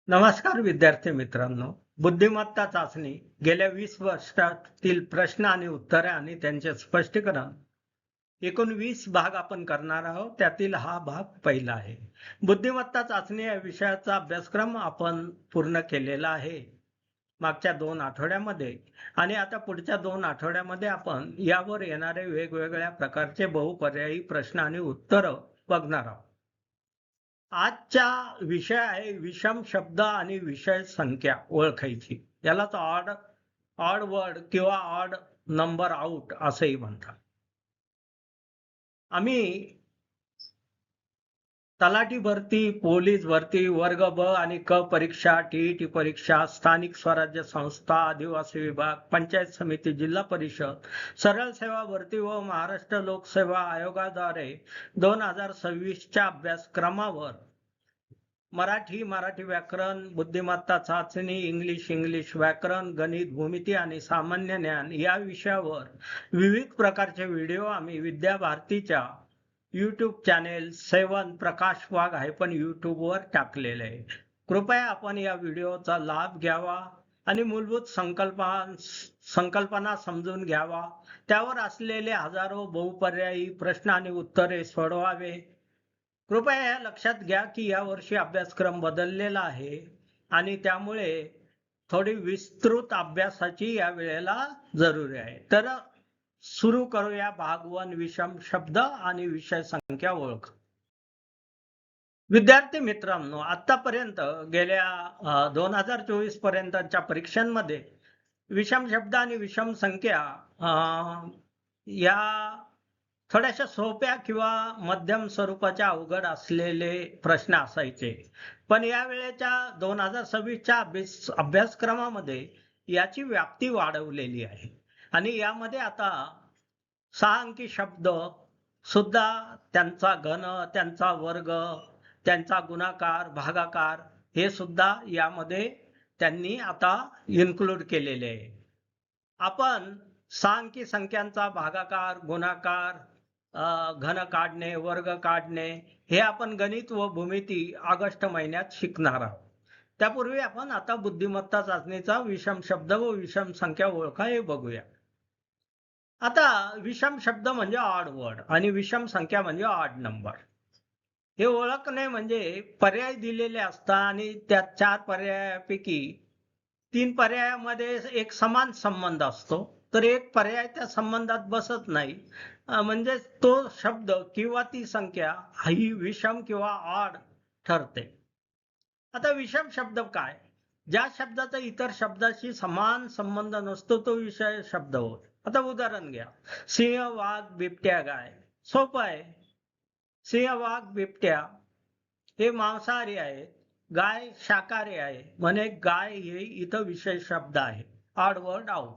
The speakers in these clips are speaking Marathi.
नमस्कार विद्यार्थी मित्रांनो. बुद्धिमत्ता चाचणी गेल्या 20 वर्षातील प्रश्न आणि उत्तरे आणि त्यांचे स्पष्टीकरण एकूण 20 भाग आपण करणार आहोत. त्यातील हा भाग पहिला आहे. बुद्धिमत्ता चाचणी या विषयाचा अभ्यासक्रम आपण पूर्ण केलेला आहे मागच्या 2 आठवड्यामध्ये आणि आता पुढच्या 2 आठवड्यामध्ये आपण यावर येणारे वेगवेगळ्या प्रकारचे बहुपर्यायी प्रश्न आणि उत्तर बघणार आहोत. आजचा विषय आहे विषम शब्द आणि विषय संख्या ओळखायची. यालाच ऑड ऑड वर्ड किंवा ऑड नंबर आउट असंही म्हणतात. आम्ही तलाठी भरती, पोलीस भरती, वर्ग ब आणि क परीक्षा, टीईटी परीक्षा, स्थानिक स्वराज्य संस्था, आदिवासी विभाग, पंचायत समिती, जिल्हा परिषद, सरळ सेवा भरती व महाराष्ट्र लोकसेवा आयोगाद्वारे 2026च्या अभ्यासक्रमावर मराठी व्याकरण, बुद्धिमत्ता चाचणी, इंग्लिश व्याकरण, गणित, भूमिती आणि सामान्य ज्ञान या विषयावर विविध प्रकारचे व्हिडिओ आम्ही विद्या भारतीच्या YouTube चॅनेल 7 प्रकाश वाघ YouTube वर टाकलेले आहे. कृपया आपण या व्हिडिओचा लाभ घ्यावा आणि मूलभूत संकल्पना समजून घ्यावा. त्यावर असलेले हजारो बहुपर्यायी प्रश्न आणि उत्तरे सोडवावे. कृपया या लक्षात घ्या की या वर्षी अभ्यासक्रम बदललेला आहे आणि त्यामुळे थोडी विस्तृत अभ्यासाची या वेळेला जरुरी आहे. तर सुरू करूया भाग 1 विषम शब्द आणि विषय संख्या ओळख. विद्यार्थी मित्रांनो, आतापर्यंत गेल्या 2024 पर्यंतच्या परीक्षांमध्ये विषम शब्द आणि विषम संख्या या थोड्याशा सोप्या किंवा मध्यम स्वरूपाच्या अवघड असलेले प्रश्न असायचे. पण या वेळेच्या 2026च्या अभ्यासक्रमामध्ये याची व्याप्ती वाढवलेली आहे आणि यामध्ये आता 6 अंकी शब्द सुद्धा, त्यांचा घन, त्यांचा वर्ग, त्यांचा गुणाकार, भागाकार हे सुद्धा यामध्ये त्यांनी आता इन्क्लूड केलेले आहे. आपण 6 अंकी संख्यांचा भागाकार, गुणाकार, घन काढणे, वर्ग काढणे हे आपण गणित व भूमिती ऑगस्ट महिन्यात शिकणार आहोत. त्यापूर्वी आपण आता बुद्धिमत्ता चाचणीचा विषम शब्द व विषम संख्या ओळखा हे बघूया. आता विषम शब्द म्हणजे ऑड वर्ड आणि विषम संख्या म्हणजे ऑड नंबर. हे ओळखणे म्हणजे पर्याय दिलेले असतात आणि त्या 4 पर्यायापैकी 3 पर्यायामध्ये एक समान संबंध असतो, तर एक पर्याय त्या संबंधात बसत नाही, म्हणजे तो शब्द किंवा ती संख्या ही विषम किंवा ऑड ठरते. आता विषम शब्द काय? ज्या शब्दाचा इतर शब्दाशी समान संबंध नसतो तो विषय शब्द होय. आता उदाहरण घ्या. सिंह, वाघ, बिबट्या, गाय. सोपं आहे. सिंह, वाघ, बिबट्या हे मांसाहारी आहेत, गाय शाकाहारी आहे, म्हणे गाय हे इथं विषय शब्द आहे. Odd word out.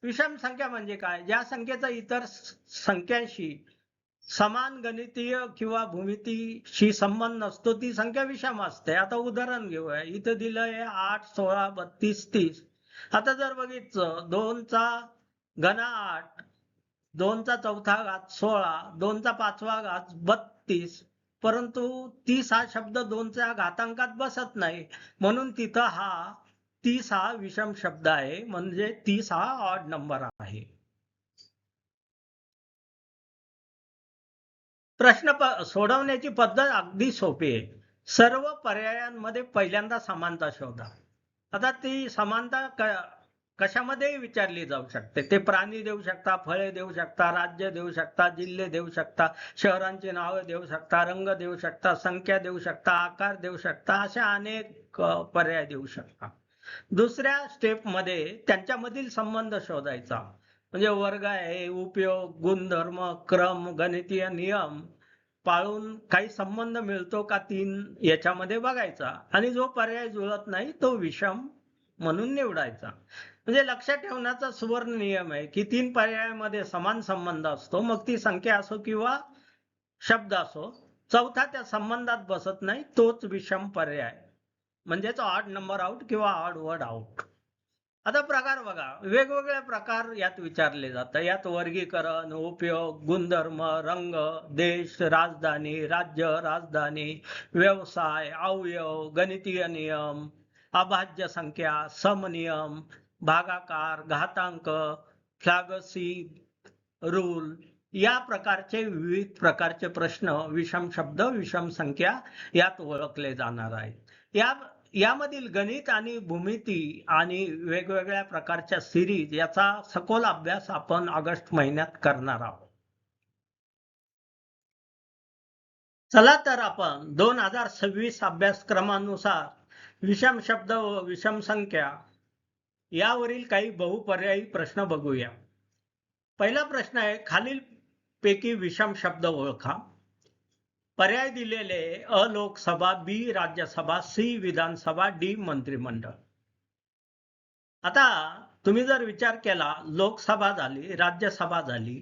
विषम संख्या म्हणजे काय? ज्या संख्येचा इतर संख्यांशी समान गणितीय किंवा भूमितीशी संबंध नसतो ती संख्या विषम असते. आता उदाहरण घेऊया. इथं दिलंय 8, 16, 32, 30. आता जर बघितलं 2 चा घन 8, 2 चा चौथा घात 16, 2 चा पाचवा घात 32, परंतु 30 हा शब्द 2 च्या घातांकात बसत नाही, म्हणून तिथं हा 30 हा विषम शब्द आहे, म्हणजे 30 हा ऑड नंबर आहे. प्रश्न सोडवण्याची पद्धत अगदी सोपी आहे. सर्व पर्यायांमध्ये पहिल्यांदा समानता शोधा. आता ती समानता कशामध्ये विचारली जाऊ शकते. ते प्राणी देऊ शकता, फळे देऊ शकता, राज्य देऊ शकता, जिल्हे देऊ शकता, शहरांची नावे देऊ शकता, रंग देऊ शकता, संख्या देऊ शकता, आकार देऊ शकता, अशा अनेक पर्याय देऊ शकता. दुसऱ्या स्टेप मध्ये त्यांच्यामधील संबंध शोधायचा. म्हणजे वर्ग आहे, उपयोग, गुणधर्म, क्रम, गणितीय नियम पाळून काही संबंध मिळतो का 3 याच्यामध्ये बघायचा आणि जो पर्याय जुळत नाही तो विषम म्हणून निवडायचा. म्हणजे लक्षात ठेवण्याचा सुवर्ण नियम आहे की 3 पर्यायामध्ये समान संबंध असतो, मग ती संख्या असो किंवा शब्द असो. चौथा त्या संबंधात बसत नाही तोच विषम पर्याय, म्हणजेच ऑड नंबर आउट किंवा ऑड वर्ड आउट. आता प्रकार बघा, वेगवेगळे प्रकार यात विचारले जातात. यात वर्गीकरण, उपयोग, गुणधर्म, रंग, देश, राजधानी, राज्य, राजधानी, व्यवसाय, अवयव, गणितीय नियम, अभाज्य संख्या, समनियम, भागाकार, घातांक, फ्लॅगसी रूल या प्रकारचे विविध प्रकारचे प्रश्न विषम शब्द, विषम संख्या यात ओळखले जाणार आहेत. यामधील गणित आणि भूमिती आणि वेगवेगळ्या प्रकारच्या सिरीज याचा सखोल अभ्यास आपण ऑगस्ट महिन्यात करणार आहोत. चला तर आपण 2026 अभ्यासक्रमानुसार विषम शब्द व विषम संख्या यावरील काही बहुपर्यायी प्रश्न बघूया. पहिला प्रश्न आहे, खालील पैकी विषम शब्द ओळखा. पर्याय दिलेले: अ लोकसभा, बी राज्यसभा, सी विधानसभा, डी मंत्रिमंडळ. आता तुम्ही जर विचार केला, लोकसभा झाली, राज्यसभा झाली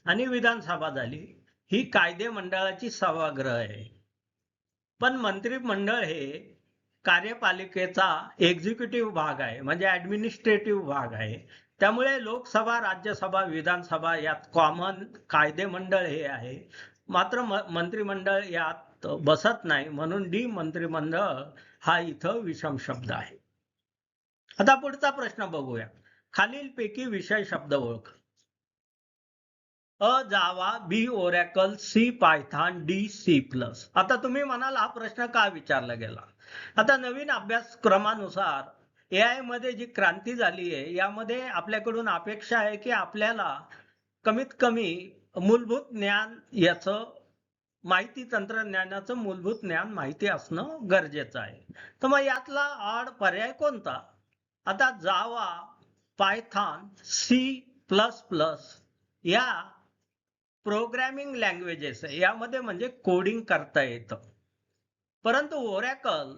आणि विधानसभा झाली, ही कायदे मंडळाची सभागृह आहे. पण मंत्रिमंडळ हे कार्यपालिकेचा एक्झिक्युटिव्ह भाग आहे, म्हणजे ऍडमिनिस्ट्रेटिव्ह भाग आहे. त्यामुळे लोकसभा, राज्यसभा, विधानसभा यात कॉमन कायदे मंडळ हे आहे, मात्र मंत्रिमंडळ यात बसत नाही, म्हणून डी मंत्रिमंडळ हा इथं विषम शब्द आहे. आता पुढचा प्रश्न बघूया. खालीलपैकी विषय शब्द ओळख. अ Java, B Oracle, C Python, D C plus. आता तुम्ही म्हणाल हा प्रश्न का विचारला गेला. आता नवीन अभ्यासक्रमानुसार एआय मध्ये जी क्रांती झाली आहे, यामध्ये आपल्याकडून अपेक्षा आहे की आपल्याला कमीत कमी मूलभूत ज्ञान, याचं माहिती तंत्रज्ञानाचं मूलभूत ज्ञान माहिती असणं गरजेचं आहे. तर मग यातला ऑड पर्याय कोणता. आता जावा, पायथॉन, सी प्लस प्लस या प्रोग्रॅमिंग लँग्वेजेस यामध्ये म्हणजे कोडिंग करता येतं. परंतु ओरॅकल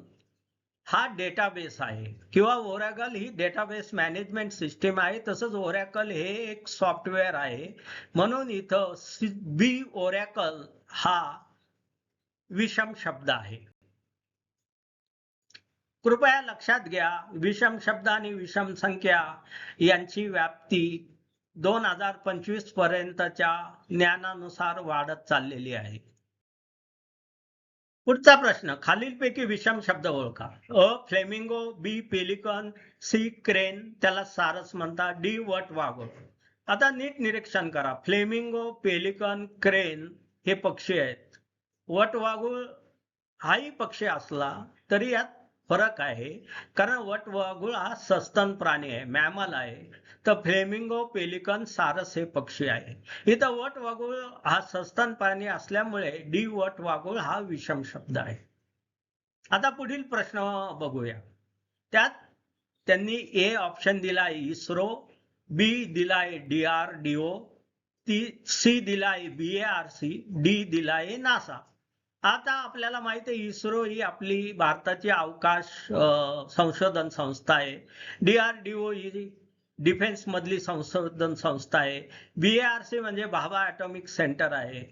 हा डेटाबेस आहे, किंवा ओरॅकल ही डेटाबेस मॅनेजमेंट सिस्टीम आहे. तसंच ओरॅकल हे एक सॉफ्टवेअर आहे, म्हणून इथं बी ओरॅकल हा विषम शब्द आहे. कृपया लक्षात घ्या, विषम शब्द आणि विषम संख्या यांची व्याप्ती 2025 पर्यंतच्या ज्ञानानुसार वाढत चाललेली आहे. पुढचा प्रश्न, खालीलपैकी विषम शब्द ओळखा. अ फ्लेमिंगो, बी पेलिकन, सी क्रेन, त्याला सारस म्हणतात, डी वट वाघूळ. आता नीट निरीक्षण करा. फ्लेमिंगो, पेलिकन, क्रेन हे पक्षी आहेत. वट वाघूळ हाही पक्षी असला तरी यात फरक आहे, कारण वटवाघूळ हा सस्तन प्राणी आहे, मॅमल आहे. तर फ्लेमिंगो, पेलिकन, सारस हे पक्षी आहे. इथं वटवाघूळ हा सस्तन प्राणी असल्यामुळे डी वटवाघूळ हा विषम शब्द आहे. आता पुढील प्रश्न बघूया. त्यात त्यांनी ए ऑप्शन दिलाय इस्रो, बी दिलाय DRDO, सी दिलाय BARC, डी दिलाय नासा. आता आपल्याला माहिती आहे, इस्रो ही आपली भारताची अवकाश संशोधन संस्था आहे. DRDO ही डिफेन्स मधली संशोधन संस्था आहे. BARC म्हणजे भाभा ॲटॉमिक सेंटर आहे.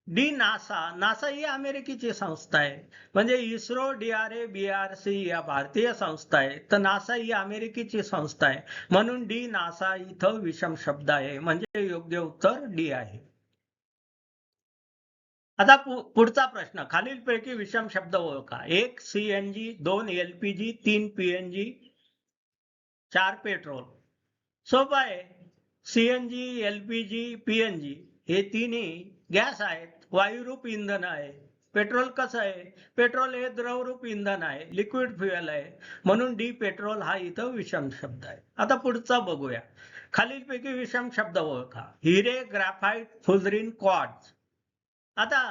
डी नासा ही अमेरिकेची संस्था आहे. म्हणजे इस्रो, DRA, BARC या भारतीय संस्था आहे, तर नासा ही अमेरिकेची संस्था आहे, म्हणून डी नासा इथं विषम शब्द आहे, म्हणजे योग्य उत्तर डी आहे. आता पुढचा प्रश्न, खालीलपैकी विषम शब्द ओळखा. 1 CNG, 2 LPG, 3 PNG, 4 पेट्रोल. सोपं आहे. CNG, LPG, PNG हे तिन्ही गॅस आहेत, वायुरूप इंधन आहे. पेट्रोल कसं आहे, पेट्रोल हे द्रवरूप इंधन आहे, लिक्विड फ्युएल आहे, म्हणून डी पेट्रोल हा इथं विषम शब्द आहे. आता पुढचा बघूया. खालीलपैकी विषम शब्द ओळखा. हिरे, ग्राफाइट, फुलरिन, क्वार्ट्ज. आता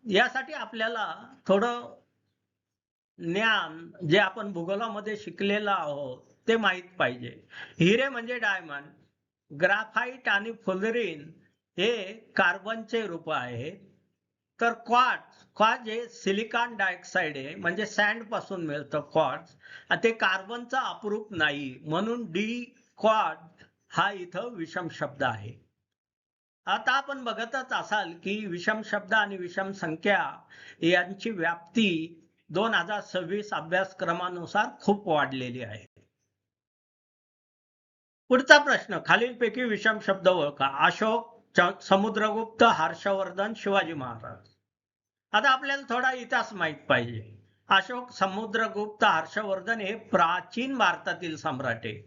यासाठी आपल्याला थोडं ज्ञान जे आपण भूगोलामध्ये शिकलेलं आहोत ते माहित पाहिजे. हिरे म्हणजे डायमंड, ग्राफाइट आणि फुलरिन हे कार्बनचे रूप आहे. तर क्वार्ट्ज हे सिलिकॉन डायऑक्साइड आहे, म्हणजे सँड पासून मिळतं क्वार्ट्ज, ते कार्बनचा अपरूप नाही, म्हणून डी क्वार्ट्ज हा इथं विषम शब्द आहे. आता आपण बघतच असाल की विषम शब्द आणि विषम संख्या यांची व्याप्ती 2026 अभ्यासक्रमानुसार खूप वाढलेली आहे. पुढचा प्रश्न, खालीलपैकी विषम शब्द ओळखा. अशोक, समुद्रगुप्त, हर्षवर्धन, शिवाजी महाराज. आता आपल्याला थोडा इतिहास माहित पाहिजे. अशोक, समुद्रगुप्त, हर्षवर्धन हे प्राचीन भारतातील सम्राट आहे.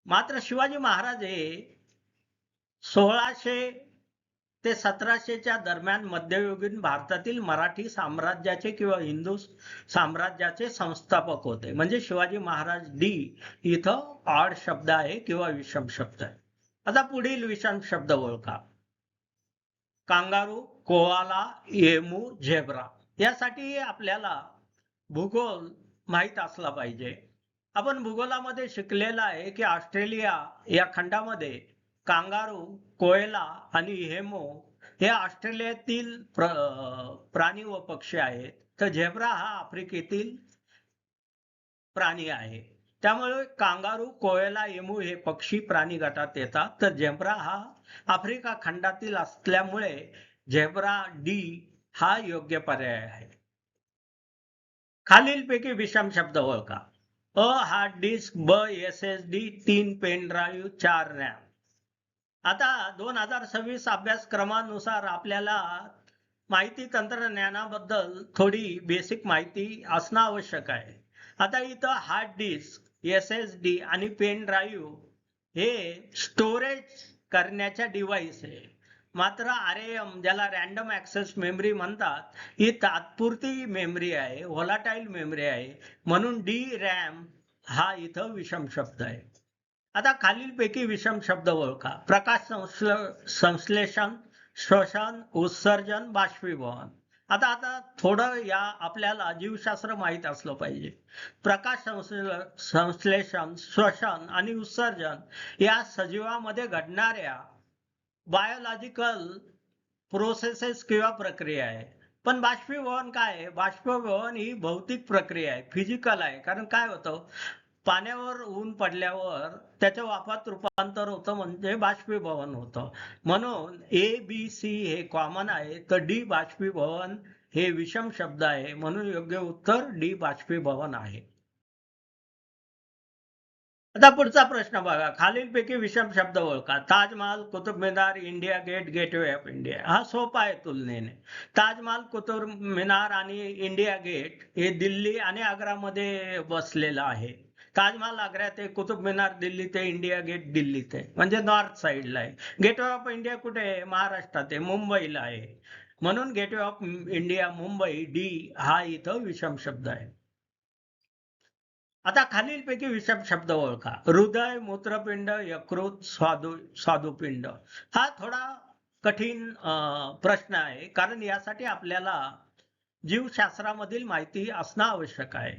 मात्र शिवाजी महाराज हे 1600 ते 1700च्या दरम्यान मध्ययुगीन भारतातील मराठी साम्राज्याचे किंवा हिंदू साम्राज्याचे संस्थापक होते. म्हणजे शिवाजी महाराज डी इथं ऑड शब्द आहे किंवा विषम शब्द आहे. आता पुढील विषम शब्द ओळखा. Kangaroo, koala, emu, zebra. यासाठी आपल्याला भूगोल माहित असला पाहिजे. आपण भूगोलामध्ये शिकलेला आहे की ऑस्ट्रेलिया या खंडामध्ये कांगारू, कोयला आणि हेमो हे ऑस्ट्रेलियातील प्राणी व पक्षी आहेत. तर झेब्रा हा आफ्रिकेतील प्राणी आहे. त्यामुळे कांगारू, कोयला, एमू हे पक्षी प्राणी गटात येतात. तर झेब्रा हा आफ्रिका खंडातील असल्यामुळे झेब्रा डी हा योग्य पर्याय आहे. खालीलपैकी विषम शब्द ओळखा. अ हार्ड डिस्क, ब SSD, 3 पेन ड्राईव्ह, 4 रॅम. आता 2026 अभ्यासक्रमानुसार आपल्याला माहिती तंत्रज्ञानाबद्दल थोडी बेसिक माहिती असणं आवश्यक आहे. आता इथं हार्ड डिस्क, SSD आणि पेन ड्राईव्ह हे स्टोरेज करण्याच्या डिव्हाइस आहे. मात्र RAM ज्याला रॅन्डम ऍक्सेस मेमरी म्हणतात, ही तात्पुरती मेमरी आहे, व्होलाटाईल मेमरी आहे. म्हणून DRAM हा इथं विषम शब्द आहे. आता खालीलपैकी विषम शब्द ओळखा. प्रकाश संश्लेषण, श्वसन, उत्सर्जन, बाष्पीभवन. आता थोडं या आपल्याला जीवशास्त्र माहित असलं पाहिजे. प्रकाश संश्लेषण, श्वसन आणि उत्सर्जन या सजीवामध्ये घडणाऱ्या बायोलॉजिकल प्रोसेसेस किंवा प्रक्रिया आहे. पण बाष्पीभवन काय आहे? बाष्पीभवन ही भौतिक प्रक्रिया आहे, फिजिकल आहे. कारण काय होतं, पाण्यावर ऊन पडल्यावर त्याच्या वाफात रूपांतर होतं, म्हणजे बाष्पीभवन होतं. म्हणून ABC हे कॉमन आहे, तर डी बाष्पीभवन हे विषम शब्द आहे. म्हणून योग्य उत्तर डी बाष्पीभवन आहे. आता पुढचा प्रश्न बघा. खालीलपैकी विषम शब्द ओळखा. Taj Mahal, Qutub Minar, India Gate, Gateway of India. हा सोपा आहे तुलनेने. ताजमहाल, कुतुब मिनार आणि इंडिया गेट हे दिल्ली आणि आग्रामध्ये बसलेलं आहे. ताजमहाल आग्र्यात आहे, कुतुब मिनार दिल्लीत आहे, इंडिया गेट दिल्लीत आहे, म्हणजे नॉर्थ साइडला आहे. गेटवे ऑफ इंडिया कुठे आहे? महाराष्ट्रात आहे, मुंबईला आहे. म्हणून gateway of India Mumbai D हा इथं विषम शब्द आहे. आता खालीलपैकी विषम शब्द ओळखा. हृदय, मूत्रपिंड, यकृत, स्वादुपिंड. हा थोडा कठीण प्रश्न आहे, कारण यासाठी आपल्याला जीवशास्त्रामधील माहिती असणं आवश्यक आहे.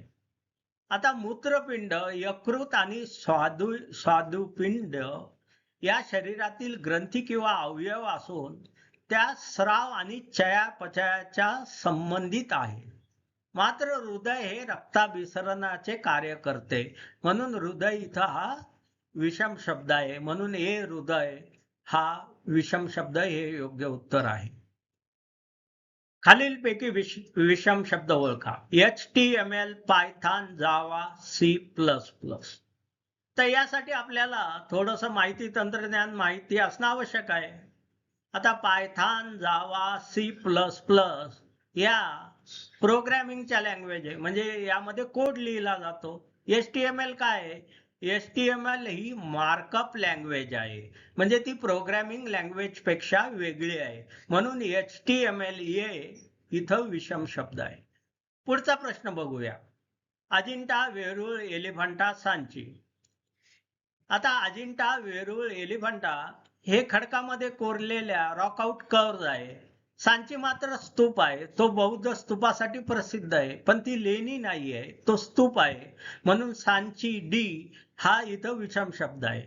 आता मूत्रपिंड, यकृत आणि स्वादुपिंड या शरीरातील ग्रंथी किंवा अवयव असून त्या स्राव आणि चयापचयाच्या संबंधित आहे. मात्र हृदय हे रक्ताभिसरणाचे कार्य करते. म्हणून हृदय इथं हा विषम शब्द आहे. म्हणून हे हृदय हा विषम शब्द हे योग्य उत्तर आहे. खालीलपैकी विषम शब्द ओळखा. HTML, पायथॉन, जावा, C++. तर यासाठी आपल्याला थोडस माहिती तंत्रज्ञान माहिती असणं आवश्यक आहे. आता पायथॉन, जावा, C++ या प्रोग्रॅमिंगच्या लँग्वेज आहे, म्हणजे यामध्ये कोड लिहिला जातो. HTML काय आहे? HTML ही मार्कअप लँग्वेज आहे, म्हणजे ती प्रोग्रॅमिंग लँग्वेज पेक्षा वेगळी आहे. म्हणून HTML हे इथं विषम शब्द आहे. पुढचा प्रश्न बघूया. अजिंठा, वेरूळ, एलिफंटा, सांची. आता अजिंठा, वेरूळ, एलिफंटा हे खडकामध्ये कोरलेल्या रॉकआउट कर्व्ह आहे. सांची मात्र स्तूप आहे. तो बौद्ध स्तूपासाठी प्रसिद्ध आहे, पण ती लेणी नाही आहे, तो स्तूप आहे. म्हणून सांची डी हा इथं विषम शब्द आहे.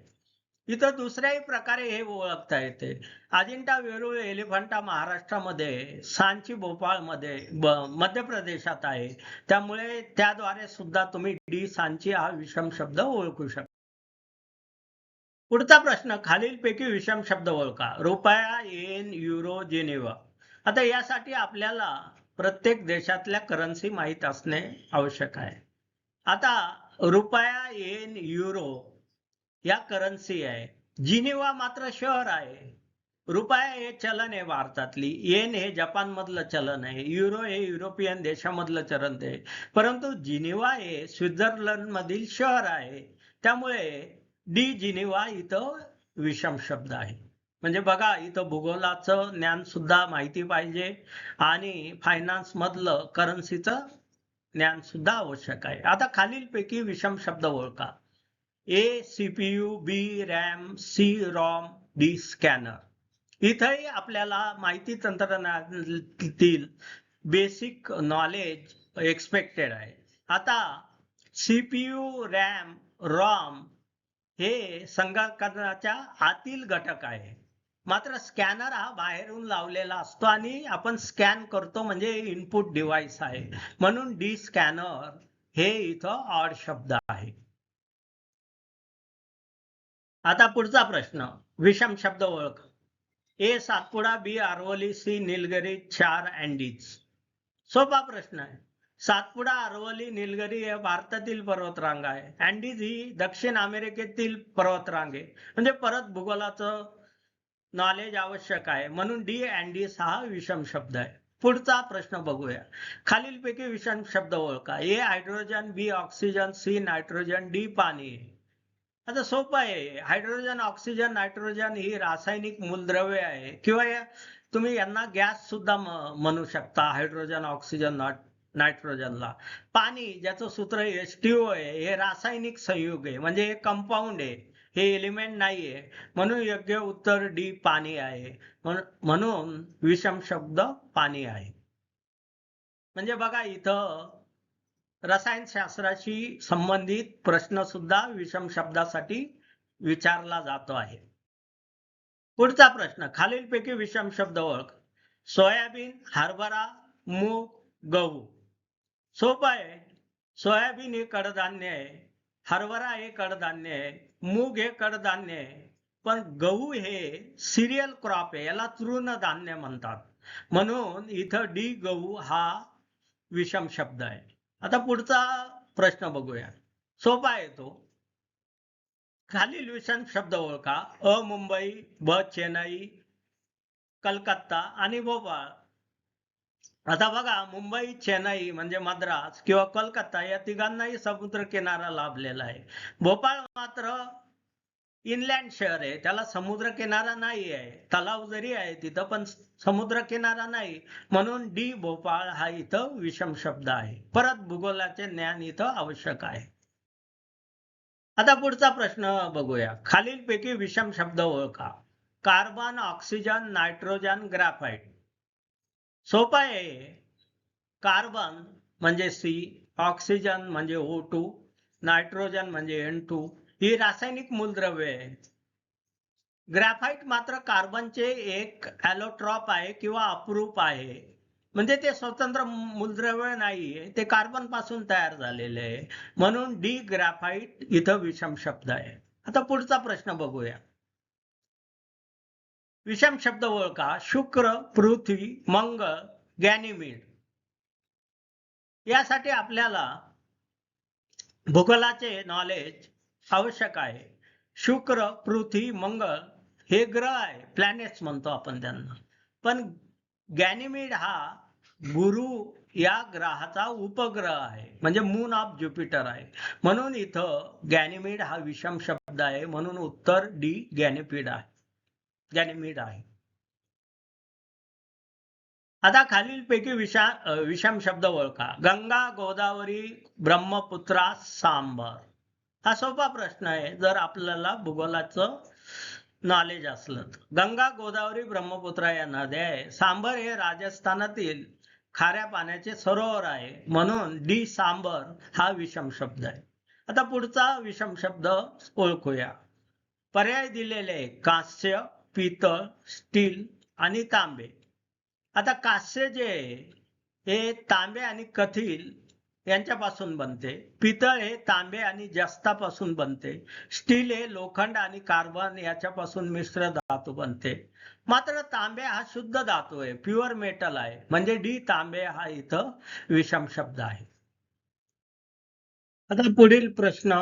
इथं दुसऱ्याही प्रकारे हे ओळखता येते. अजिंठा, वेरूळ, एलिफंटा महाराष्ट्रामध्ये, सांची भोपाळमध्ये मध्य प्रदेशात आहे. त्यामुळे त्याद्वारे सुद्धा तुम्ही डी सांची हा विषम शब्द ओळखू शकता. पुढचा प्रश्न, खालीलपैकी विषम शब्द ओळखा. रुपया, येन, युरो, जेनेवा. आता यासाठी आपल्याला प्रत्येक देशातल्या करन्सी माहित असणे आवश्यक आहे. आता रुपया, येन, युरो या करन्सी आहे. जिनिव्हा मात्र शहर आहे. रुपया हे चलन आहे भारतातली, येन हे जपान मधलं चलन आहे, युरो हे युरोपियन देशामधलं चलन आहे, परंतु जिनिव्हा हे स्वित्झर्लंड मधील शहर आहे. त्यामुळे डी जिनिव्हा इथं विषम शब्द आहे. म्हणजे बघा, इथं भूगोलाचं ज्ञान सुद्धा माहिती पाहिजे आणि फायनान्स मधलं करन्सीचं ज्ञान सुद्धा आवश्यक आहे. आता खालीलपैकी विषम शब्द ओळखा. A CPU, B RAM, C ROM, D scanner. इथंही आपल्याला माहिती तंत्रज्ञानातील बेसिक नॉलेज एक्सपेक्टेड आहे. आता सीपीयू, रॅम, रॉम हे संगणकाच्या आतील घटक आहे. मात्र स्कॅनर हा बाहेरून लावलेला असतो आणि आपण स्कॅन करतो, म्हणजे इनपुट डिव्हाइस आहे. म्हणून डी स्कॅनर हे इथं ऑड शब्द आहे. आता पुढचा प्रश्न, विषम शब्द ओळख. ए सातपुडा, बी आरवली, सी निलगिरी, चार अँडीज. सोपा प्रश्न आहे. सातपुडा, अरवली, निलगिरी हे भारतातील पर्वतरांग आहे. अँडीज ही दक्षिण अमेरिकेतील पर्वतरांग आहे. म्हणजे परत भूगोलाचं नॉलेज आवश्यक आहे, म्हणून डी अँडीज हा विषम शब्द आहे. पुढचा प्रश्न बघूया. खालीलपैकी विषम शब्द ओळखा. ए हायड्रोजन, बी ऑक्सिजन, सी नायट्रोजन, डी पाणी. आता सोपं आहे. हायड्रोजन, ऑक्सिजन, नायट्रोजन ही रासायनिक मूलद्रव्ये आहे, किंवा तुम्ही यांना गॅस सुद्धा म्हणू शकता. हायड्रोजन, ऑक्सिजन, नायट्रोजनला. पाणी, ज्याचं सूत्र H2O आहे, हे रासायनिक संयुग आहे, म्हणजे हे कंपाऊंड आहे, हे एलिमेंट नाहीये. म्हणून योग्य उत्तर डी पाणी आहे. म्हणून विषम शब्द पाणी आहे. म्हणजे बघा, इथं रसायनशास्त्राशी संबंधित प्रश्न सुद्धा विषम शब्दासाठी विचारला जातो आहे. पुढचा प्रश्न, खालीलपैकी विषम शब्द ओळख. सोयाबीन, हरभरा, मूग, गहू. सोपं आहे. सोयाबीन हे कडधान्य आहे, हरभरा हे कडधान्य आहे, मूग हे कडधान्य आहे, पण गहू हे सिरियल क्रॉप आहे, याला तृणधान्य म्हणतात. म्हणून इथं डी गहू हा विषम शब्द आहे. आता पुढचा प्रश्न बघूया. सोपा आहे तो. खालील विषम शब्द ओळखा. अ मुंबई, ब चेन्नई, कलकत्ता आणि भोपाळ. आता बघा, मुंबई, चेन्नई म्हणजे मद्रास किंवा कलकत्ता या तिघांनाही समुद्र किनारा लाभलेला आहे. भोपाळ मात्र इनलँड शहर आहे, त्याला समुद्र किनारा नाही आहे. तलाव जरी आहे तिथं, पण समुद्र किनारा नाही. म्हणून डी भोपाळ हा इथं विषम शब्द आहे. परत भूगोलाचे ज्ञान इथं आवश्यक आहे. आता पुढचा प्रश्न बघूया. खालीलपैकी विषम शब्द ओळखा. Carbon, oxygen, nitrogen, graphite. सोपं आहे. कार्बन म्हणजे सी, ऑक्सिजन म्हणजे O2, नायट्रोजन म्हणजे N2 ही रासायनिक मूलद्रव्ये आहे. ग्राफाइट मात्र कार्बनचे एक ॲलोट्रॉप आहे किंवा अपरूप आहे, म्हणजे ते स्वतंत्र मूलद्रव्य नाहीये, ते कार्बन पासून तयार झालेले आहे. म्हणून डी ग्राफाइट इथं विषम शब्द आहे. आता पुढचा प्रश्न बघूया. विषम शब्द ओळखा. शुक्र, पृथ्वी, मंगळ, गॅनिमीड. यासाठी आपल्याला भूगोलाचे नॉलेज आवश्यक आहे. शुक्र, पृथ्वी, मंगळ हे ग्रह आहे, प्लॅनेट्स म्हणतो आपण त्यांना. पण गॅनिमीड हा गुरु या ग्रहाचा उपग्रह आहे, म्हणजे मून ऑफ ज्युपिटर आहे. म्हणून इथं गॅनिमीड हा विषम शब्द आहे. म्हणून उत्तर डी गॅनिमीड आहे. आता खालीलपैकी विषम शब्द ओळखा. गंगा, गोदावरी, ब्रह्मपुत्रा, सांबर. हा सोपा प्रश्न आहे जर आपल्याला भूगोलाचं नॉलेज असलं तर. गंगा, गोदावरी, ब्रह्मपुत्रा या नद्या आहे. सांबर हे राजस्थानातील खाऱ्या पाण्याचे सरोवर आहे. म्हणून डी सांबर हा विषम शब्द आहे. आता पुढचा विषम शब्द ओळखूया. पर्याय दिलेले कांस्य, पितळ, स्टील आणि तांबे. आता कांस्य जे आहे हे तांबे आणि कथील यांच्यापासून बनते. पितळ हे तांबे आणि जस्तापासून बनते. स्टील हे लोखंड आणि कार्बन याच्यापासून मिश्र धातू बनते. मात्र तांबे हा शुद्ध धातू आहे, प्युअर मेटल आहे. म्हणजे डी तांबे हा इथं विषम शब्द आहे. आता पुढील प्रश्न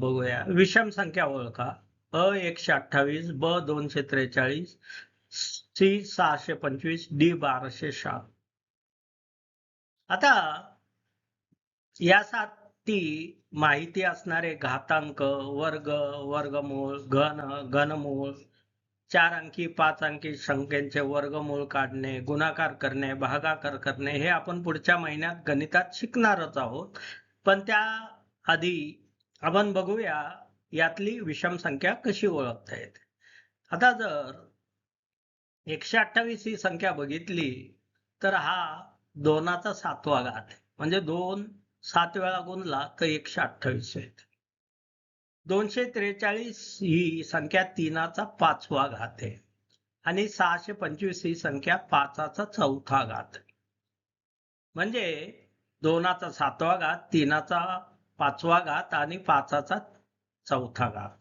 बघूया. विषम संख्या ओळखा. अ 128, ब 243, सी 625, डी 1206. आता यासाठी माहिती असणारे घातांक, वर्ग, वर्गमूळ, घनमूळ, 4 अंकी, 5 अंकी संख्येचे वर्गमूळ काढणे, गुणाकार करणे, भागाकार करणे हे आपण पुढच्या महिन्यात गणितात शिकणारच आहोत. पण त्या आधी आपण बघूया यातली विषम संख्या कशी ओळखता येते. आता जर 128 ही संख्या बघितली तर हा 2चा 7वा घात आहे. म्हणजे 2 7 वेळा गुणला तर 128 येते. 243 ही संख्या 3चा 5वा घात आहे आणि 625 ही संख्या 5चा 4था घात आहे. म्हणजे 2चा 7वा घात, 3चा 5वा घात आणि 5चा 4था घात.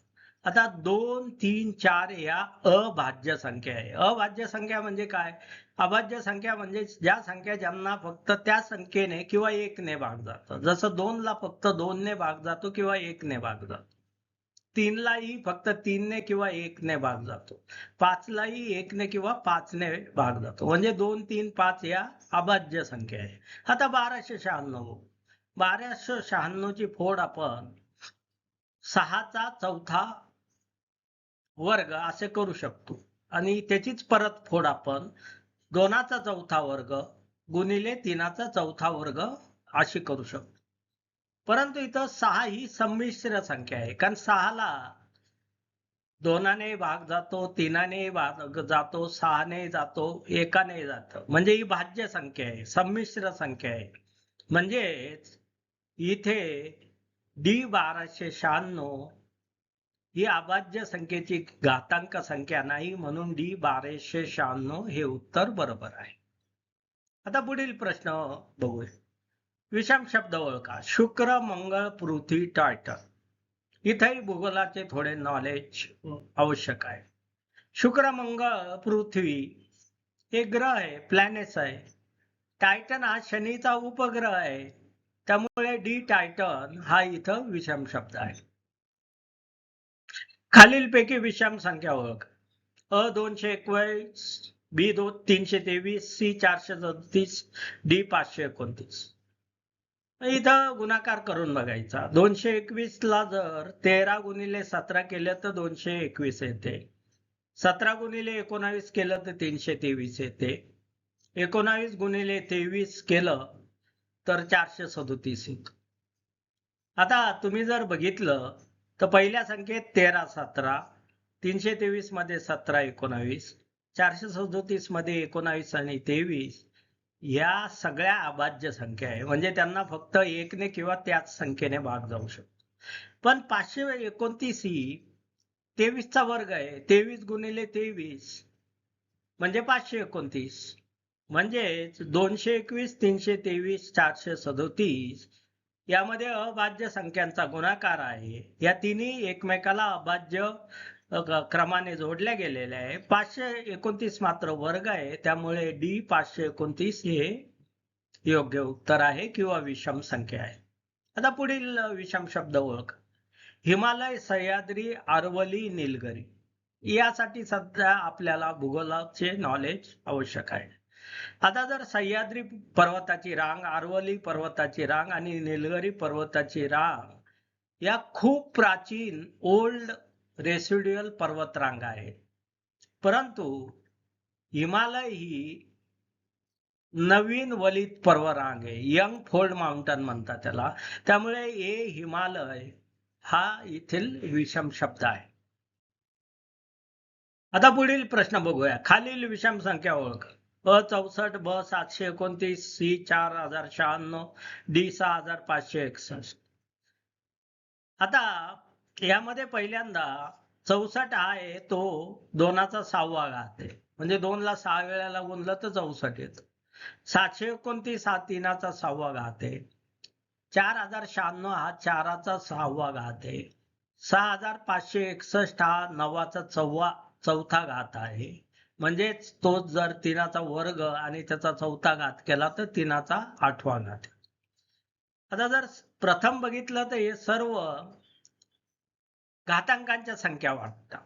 आता 2, 3, 4 या अभाज्य संख्या आहे. अभाज्य संख्या म्हणजे काय? अभाज्य संख्या म्हणजे ज्या संख्या ज्यांना फक्त त्या संख्येने किंवा 1 ने भाग जातो. जसं 2 ला फक्त 2 ने भाग जातो किंवा 1 ने भाग जातो. 3 लाही फक्त 3 ने किंवा 1 ने भाग जातो. 5 लाही 1 ने किंवा 5 ने भाग जातो. म्हणजे 2, 3, 5 या अभाज्य संख्या आहे. आता 1296. 1296 ची फोड आपण 6चा 4था वर्ग असे करू शकतो आणि त्याचीच परत फोड आपण 2चा 4था वर्ग गुणिले 3चा 4था वर्ग अशी करू शकतो. परंतु इथं 6 ही संमिश्र संख्या आहे, कारण 6 ला 2ने भाग जातो, 3ने भाग जातो, 6ने जातो, 1ने जातो. म्हणजे ही भाज्य संख्या आहे, संमिश्र संख्या आहे. म्हणजे इथे डी 1296 ही अभाज्य संख्येची घातांक संख्या नाही, म्हणून डी 1296 हे उत्तर बरोबर आहे. आता पुढील प्रश्न बघूया. विषम शब्द ओळखा. शुक्र, मंगळ, पृथ्वी, टायटन. इथेही भूगोलाचे थोडे नॉलेज आवश्यक आहे. शुक्र, मंगळ, पृथ्वी हे ग्रह आहे, प्लॅनेट्स आहे. टायटन हा शनीचा उपग्रह आहे. त्यामुळे डी टायटन हा इथं विषम शब्द आहे. खालीलपैकी विषम संख्या ओळख. अ 221, बी 323, सी 437, डी 529. इथं गुणाकार करून बघायचा. 221 ला जर 13 गुणिले 17 केलं तर 221 येते. 17 गुणिले 19 केलं तर 323 येते. 19 गुणिले 23 केलं तर 437 येतं. आता तुम्ही जर बघितलं तर पहिल्या संख्येत 13 17, 323 मध्ये 17 19, 437 मध्ये 19 आणि 23 या सगळ्या अभाज्य संख्या आहे. म्हणजे त्यांना फक्त 1 ने किंवा त्याच संख्येने भाग जाऊ शकतो. पण 529 ही 23 चा वर्ग आहे. 23 गुणिले 23 म्हणजे 529. म्हणजे 221, 323, 437 यामध्ये अभाज्य संख्यांचा गुणाकार आहे. या तिन्ही एकमेकाला अभाज्य क्रमाने जोडल्या गेलेल्या आहे. 529 मात्र वर्ग आहे, त्यामुळे डी 529 हे योग्य उत्तर आहे किंवा विषम संख्या आहे. आता पुढील विषम शब्द ओळख. हिमालय, सह्याद्री, अरवली, निलगिरी. यासाठी सध्या आपल्याला भूगोलाचे नॉलेज आवश्यक आहे. आता जर सह्याद्री पर्वताची रांग, अरवली पर्वताची रांग आणि निलगिरी पर्वताची रांग या खूप प्राचीन ओल्ड रेसिड्युअल पर्वतरांग आहे. परंतु हिमालय ही नवीन वलित पर्वतरांग आहे. यंग फोल्ड माउंटन म्हणतात त्याला. त्यामुळे हे हिमालय हा येथील विषम शब्द आहे. आता पुढील प्रश्न बघूया. खालील विषम संख्या ओळख. अ 64, ब 729, सी 4096, डी 6561. आता यामध्ये पहिल्यांदा 64 हा आहे तो 2चा 6वा घात आहे. म्हणजे 2 ला 6 वेळेला गुणलं तर 64 येतं. 729 हा 3चा 6वा घात आहे. 4096 हा 4चा 6वा घात आहे. 6561 हा 9चा 4था घात आहे. म्हणजेच तो जर 3चा वर्ग आणि त्याचा 4था घात केला तर 3चा 8वा घात. आता जर प्रथम बघितलं तर हे सर्व घातांकांच्या संख्या वाटतात.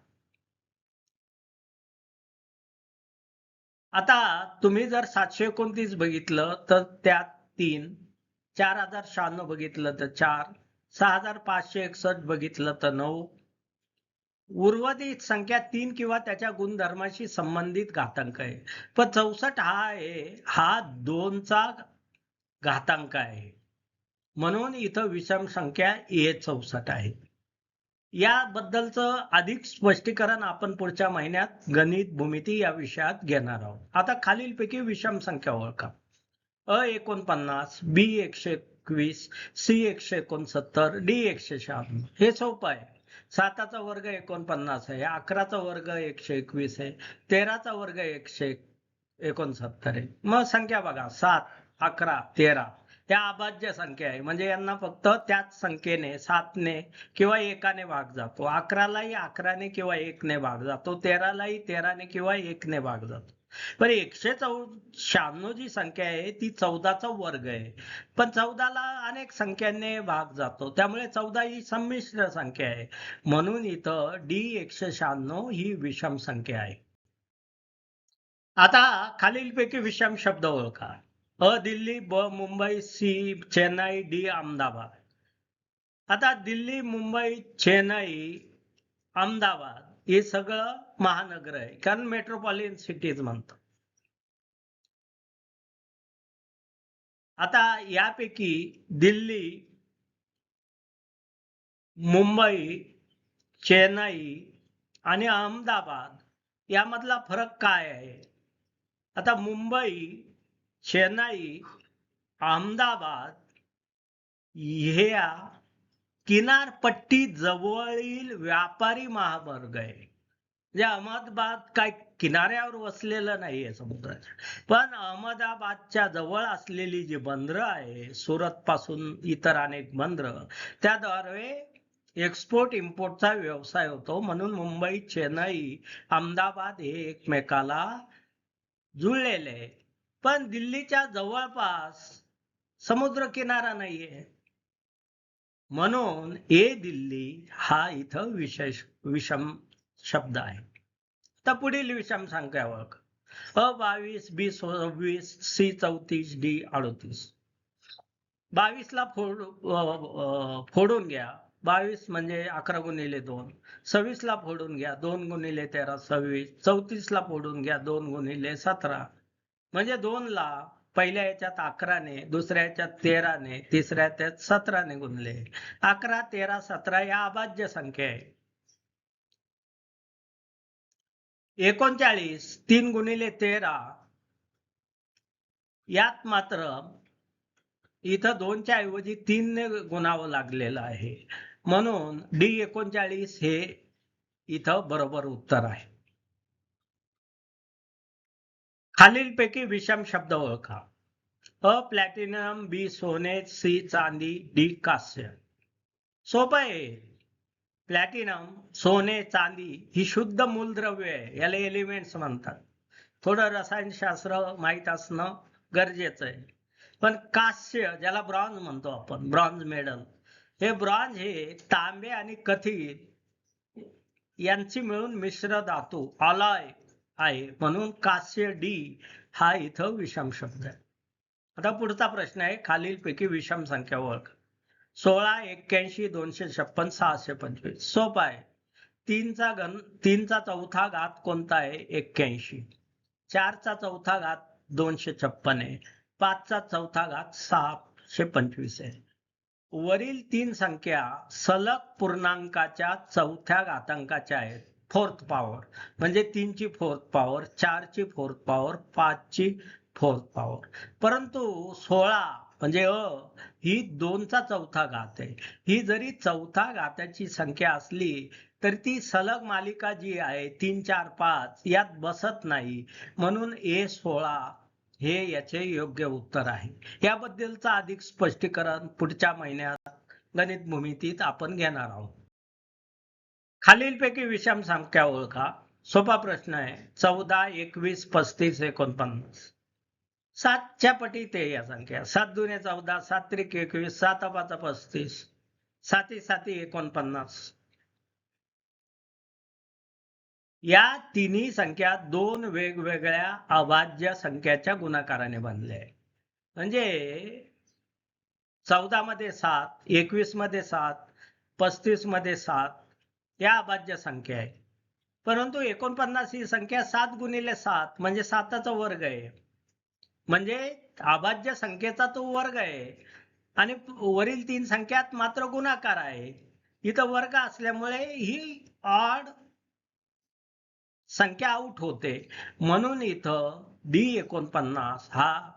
आता तुम्ही जर 729 बघितलं तर त्यात 3, 4096 बघितलं तर 4, 6561 बघितलं तर 9, उर्वरित संख्या 3 किंवा त्याच्या गुणधर्माशी संबंधित घातांक आहे. पण 64 हा 2चा घातांक आहे. म्हणून इथं विषम संख्या A64 आहे. याबद्दलचं अधिक स्पष्टीकरण आपण पुढच्या महिन्यात गणित भूमिती या विषयात घेणार आहोत. आता खालीलपैकी विषम संख्या ओळखा. अ 49, बी 121, सी 169, डी 196. हे सोपं आहे. 7चा वर्ग 49 आहे, 11चा वर्ग 121 आहे, 13चा वर्ग 169 आहे. मग संख्या बघा 7, 11, 13 या अभाज्य संख्या आहे. म्हणजे यांना फक्त त्याच संख्येने 7ने किंवा 1ने भाग जातो. 11लाही 11ने किंवा 1ने भाग जातो. 13लाही 13ने किंवा 1ने भाग जातो. पण 196 जी संख्या आहे ती 14चा वर्ग आहे. पण 14ला अनेक संख्यांनी भाग जातो. त्यामुळे 14 ही संमिश्र संख्या आहे. म्हणून इथं डी 196 ही विषम संख्या आहे. आता खालीलपैकी विषम शब्द ओळखा. अ दिल्ली, ब मुंबई, सी चेन्नई, डी अहमदाबाद. आता दिल्ली, मुंबई, चेन्नई, अहमदाबाद हे सगळं महानगर आहे, कारण मेट्रोपॉलिटन सिटीज म्हणतात. आता यापैकी दिल्ली, मुंबई, चेन्नई आणि अहमदाबाद यामधला फरक काय आहे? आता मुंबई, चेन्नई, अहमदाबाद ह्या किनारपट्टी जवळील व्यापारी महामार्ग आहे. म्हणजे अहमदाबाद काय किनाऱ्यावर वसलेलं नाहीये समुद्राच्या, पण अहमदाबादच्या जवळ असलेली जी बंदरं आहे, सुरत पासून इतर अनेक बंदरं, त्याद्वारे एक्सपोर्ट इम्पोर्टचा व्यवसाय होतो. म्हणून मुंबई, चेन्नई, अहमदाबाद हे एकमेकाला जुळलेले आहे. पण दिल्लीच्या जवळपास समुद्र किनारा नाहीये. म्हणून ए दिल्ली हा इथं विषम शब्द आहे. तर पुढील विषम संख्या ओळख. अ 22, बी 26, सी 34, डी 38. 22ला फोडून घ्या. 22 म्हणजे 11 गुणिले 2. 26ला फोडून घ्या. 2 गुणिले 13 26. 34ला फोडून घ्या. 2 गुणिले 17. म्हणजे 2ला पहिल्या याच्यात 11ने, दुसऱ्या याच्यात 13ने, तिसऱ्या याच्यात 17ने गुणले. 11, 13, 17 या अभाज्य संख्या आहे. 39 3 गुणिले 13 यात मात्र इथं 2च्या ऐवजी 3ने गुणावं लागलेलं आहे. म्हणून डी 39 हे इथं बरोबर उत्तर आहे. खालीलपैकी विषम शब्द ओळखा. अ प्लॅटिनम, बी सोने, सी चांदी, डी कांस्य. सोपं आहे. प्लॅटिनम, सोने, चांदी ही शुद्ध मूलद्रव्य आहे. याला एलिमेंट्स म्हणतात. थोडं रसायनशास्त्र माहित असणं गरजेचं आहे. पण कांस्य, ज्याला ब्रॉन्झ म्हणतो आपण, ब्रॉन्झ मेडल, हे ब्रॉन्झ हे तांबे आणि कथित यांची मिळून मिश्र धातू अलॉय आहे. म्हणून कांस्य डी हा इथं विषम शब्द आहे. आता पुढचा प्रश्न आहे. खालीलपैकी विषम संख्या ओळख. 16, 81, 256, 625. सोपा आहे. 3चा चौथा घात कोणता आहे? 81. 4चा चौथा घात 256 आहे. 5चा चौथा घात 625 आहे. वरील 3 संख्या सलग पूर्णांकाच्या चौथ्या घातांकाच्या आहेत. फोर्थ पॉवर म्हणजे 3ची फोर्थ पॉवर, 4ची फोर्थ पॉवर, 5ची फोर्थ पॉवर. परंतु 16 म्हणजे ही 2चा चौथा घात आहे. ही जरी चौथा घाताची संख्या असली तर ती सलग मालिका जी आहे 3, 4, 5 यात बसत नाही. म्हणून A16 हे याचे योग्य उत्तर आहे. याबद्दलचं अधिक स्पष्टीकरण पुढच्या महिन्यात गणित भूमितीत आपण घेणार आहोत. खालीलपैकी विषम संख्या ओळखा. सोपा प्रश्न आहे. 14, 21, 35, 49. 7च्या पटीत आहे या संख्या. 7 दुने 14, 7 त्रिक 21, 7 पाच 35, 7 साती 49. या तिन्ही संख्या दोन वेगवेगळ्या अभाज्य संख्याच्या गुणाकाराने बनल्या आहे. म्हणजे 14 मध्ये 7, 21 मध्ये 7, 35 मध्ये 7 या अभाज्य संख्या आहे. परंतु 49 ही संख्या 7 गुणिले 7 म्हणजे 7चा वर्ग आहे. म्हणजे अभाज्य संख्येचा तो वर्ग आहे आणि वरील तीन संख्यात मात्र गुणाकार आहे. इथं वर्ग असल्यामुळे ही ऑड संख्या आउट होते. म्हणून इथं D49 हा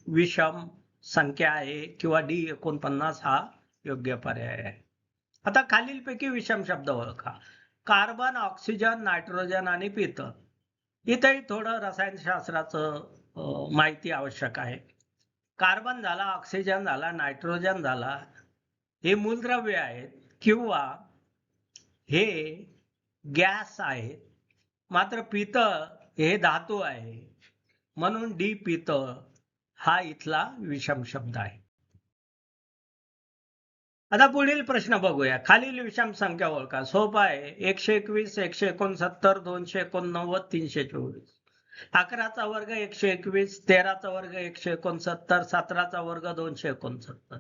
विषम संख्या आहे किंवा D49 हा योग्य पर्याय आहे. आता खालीलपैकी विषम शब्द ओळखा. कार्बन, ऑक्सिजन, नायट्रोजन आणि पितं. इथेही थोडं रसायनशास्त्राचं माहिती आवश्यक आहे. कार्बन झाला, ऑक्सिजन झाला, नायट्रोजन झाला, हे मूलद्रव्य आहेत किंवा हे गॅस आहेत. मात्र पित्त हे धातू आहे. म्हणून डी पित्त हा इथला विषम शब्द आहे. आता पुढील प्रश्न बघूया. खालील विषम संख्या ओळखा. सोपा आहे. 121, 169, 289, 324. 11चा वर्ग 121, 13चा वर्ग 169, 17चा वर्ग 269.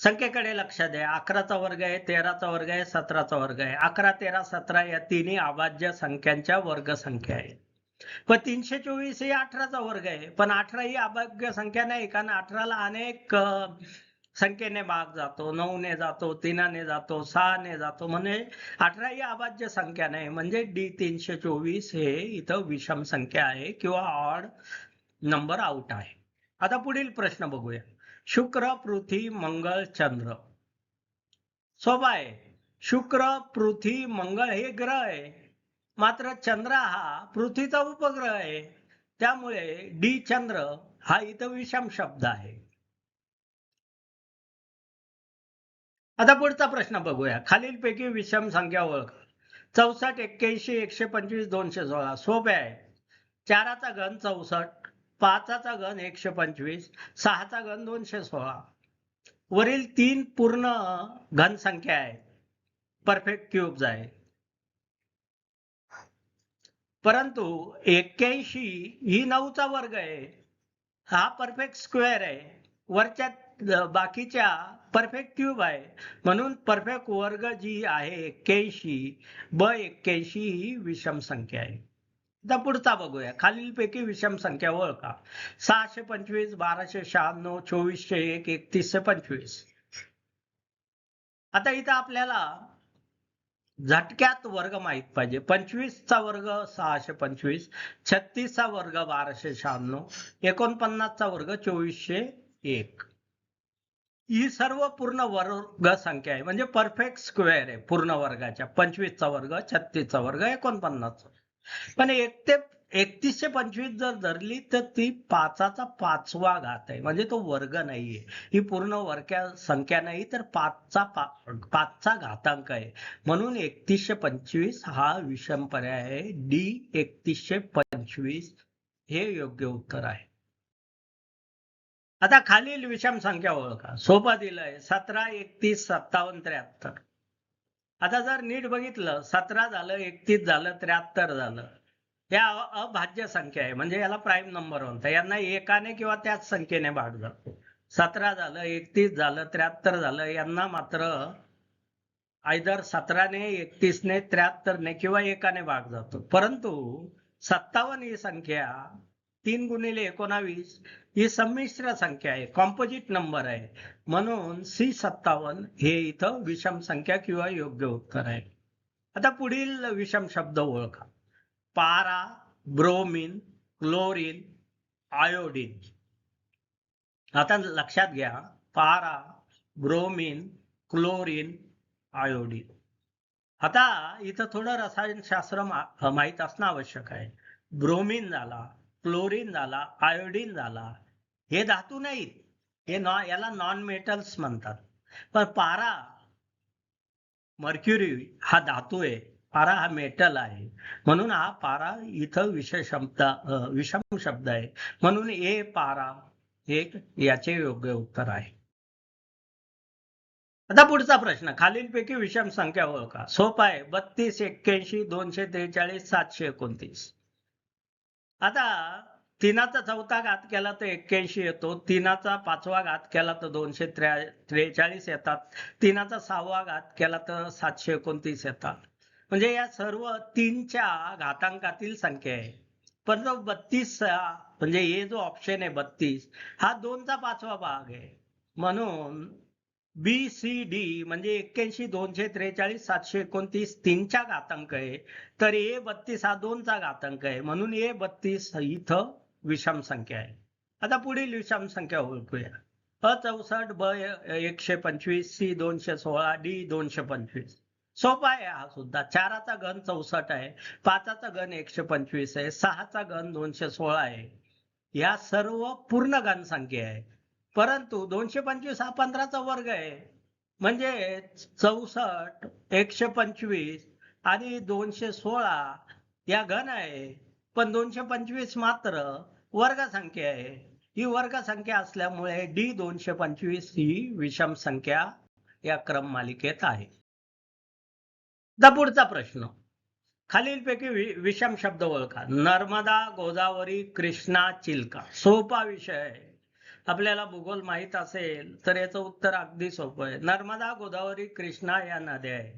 संख्येकडे लक्ष द्या. 11चा वर्ग आहे, 13चा वर्ग आहे, 17चा वर्ग आहे. 11, 13, 17 या तिन्ही अभाज्य संख्यांच्या वर्ग संख्या आहेत. पण 324 ही 18चा वर्ग आहे. पण 18 ही अभाज्य संख्या नाही, कारण 18ला अनेक संख्येने भाग जातो. 9 ने जातो, 3 ने जातो, 6 ने जातो. म्हणजे 18 ही अभाज्य संख्या नाही. म्हणजे D324 हे इथं विषम संख्या आहे किंवा ऑड नंबर आउट आहे. आता पुढील प्रश्न बघूया. शुक्र, पृथ्वी, मंगळ, चंद्र. सोपा आहे. शुक्र, पृथ्वी, मंगळ हे ग्रह आहे. मात्र चंद्र हा पृथ्वीचा उपग्रह आहे. त्यामुळे डी चंद्र हा इथं विषम शब्द आहे. आता पुढचा प्रश्न बघूया. खालीलपैकी विषम संख्या ओळखा. 64, 81, 125, 216. सोपे आहे. 4चा घन 64, 5चा घन 125, 6चा घन 216. वरील तीन पूर्ण घन संख्या आहेत. परफेक्ट क्यूब्स आहे. परंतु 81 ही 9चा वर्ग आहे. हा परफेक्ट स्क्वेअर आहे. वरच्या बाकीच्या परफेक्ट क्यूब आहे. म्हणून परफेक्ट वर्ग जी आहे 81, B81 ही विषम संख्या आहे. आता पुढचा बघूया. खालीलपैकी विषम संख्या ओळखा. 625, 1296, 2401, 3125. आता इथं आपल्याला झटक्यात वर्ग माहित पाहिजे. 25चा वर्ग 625, 36चा वर्ग 1296, 49चा वर्ग 2401. ही सर्व पूर्ण वर्ग संख्या आहे. म्हणजे परफेक्ट स्क्वेअर आहे पूर्ण वर्गाच्या. 25चा वर्ग, 36चा वर्ग, 49चा. पण 3125 जर धरली तर ती 5चा 5वा घात आहे. म्हणजे तो वर्ग नाहीये. ही पूर्ण वर्ग संख्या नाही तर 5चा घातांक आहे. म्हणून 3125 हा विषम पर्याय आहे. डी 3125 हे योग्य उत्तर आहे. आता खालील विषम संख्या ओळखा. सोपा दिलाय. 17, 31, 57, 73. आता जर नीट बघितलं 17 झालं, 31 झालं, 73 झालं. या अभाज्य संख्या आहे. म्हणजे याला प्राईम नंबर म्हणतात. यांना एकाने किंवा त्याच संख्येने भाग जातो. 17 झालं, 31 झालं, 73 झालं. यांना मात्र आयदर 17ने, 31ने, 73ने किंवा एकाने भाग जातो. परंतु 57 ही संख्या 3 गुणिले 19 ही संमिश्र संख्या आहे. कॉम्पोजिट नंबर आहे. म्हणून C57 हे इथं विषम संख्या किंवा योग्य उत्तर आहे. आता पुढील विषम शब्द ओळखा. पारा, ब्रोमिन, क्लोरीन, आयोडीन. आता लक्षात घ्या. पारा, ब्रोमिन, क्लोरीन, आयोडीन. आता इथं थोडं रसायनशास्त्र माहित असणं आवश्यक आहे. ब्रोमिन झाला, क्लोरीन झाला, आयोडीन झाला, हे धातू नाहीत. हे याला नॉन मेटल्स म्हणतात. पण पारा, मर्क्युरी हा धातू आहे पारा हा मेटल आहे, म्हणून हा पारा इथं विषम शब्द आहे, म्हणून ए पारा हे याचे योग्य उत्तर आहे. आता पुढचा प्रश्न, खालीलपैकी विषम संख्या ओळखा. सोपा आहे. 32, 81, 243, 729. आता तीनाचा चौथा घात केला तर 81 येतो, तीनाचा पाचवा घात केला तर 243 येतात, तीनाचा सहावा घात केला तर 729 येतात. म्हणजे या सर्व तीनच्या घातांकातील संख्या आहे. परंतु 32 म्हणजे हे जो ऑप्शन आहे 32 हा 2चा पाचवा भाग आहे, म्हणून बी सी डी म्हणजे 81, 243, 729 तीनच्या घातांक आहे, तर ए 32 हा 2चा घातांक आहे, म्हणून ए 32 इथं विषम संख्या आहे. आता पुढील विषम संख्या ओळखूया. अ 64, ब 125, सी 216, डी 225. सोपा आहे हा सुद्धा. 4चा घन 64 आहे, 5चा घन 125 आहे, 6चा घन 216 आहे. या सर्व पूर्ण घन संख्या आहे, परंतु 225 हा 15चा वर्ग आहे, म्हणजे 64, 125 आणि 216 या घन आहे, पण 225 मात्र वर्ग संख्या आहे. ही वर्ग संख्या असल्यामुळे डी 225 ही विषम संख्या या क्रम मालिकेत आहे. पुढचा प्रश्न, खालीलपैकी विषम शब्द ओळखा. नर्मदा, गोदावरी, कृष्णा, चिल्का. सोपा विषय आहे. आपल्याला भूगोल माहित असेल तर याचं उत्तर अगदी सोपं आहे. नर्मदा, गोदावरी, कृष्णा या नद्या आहे.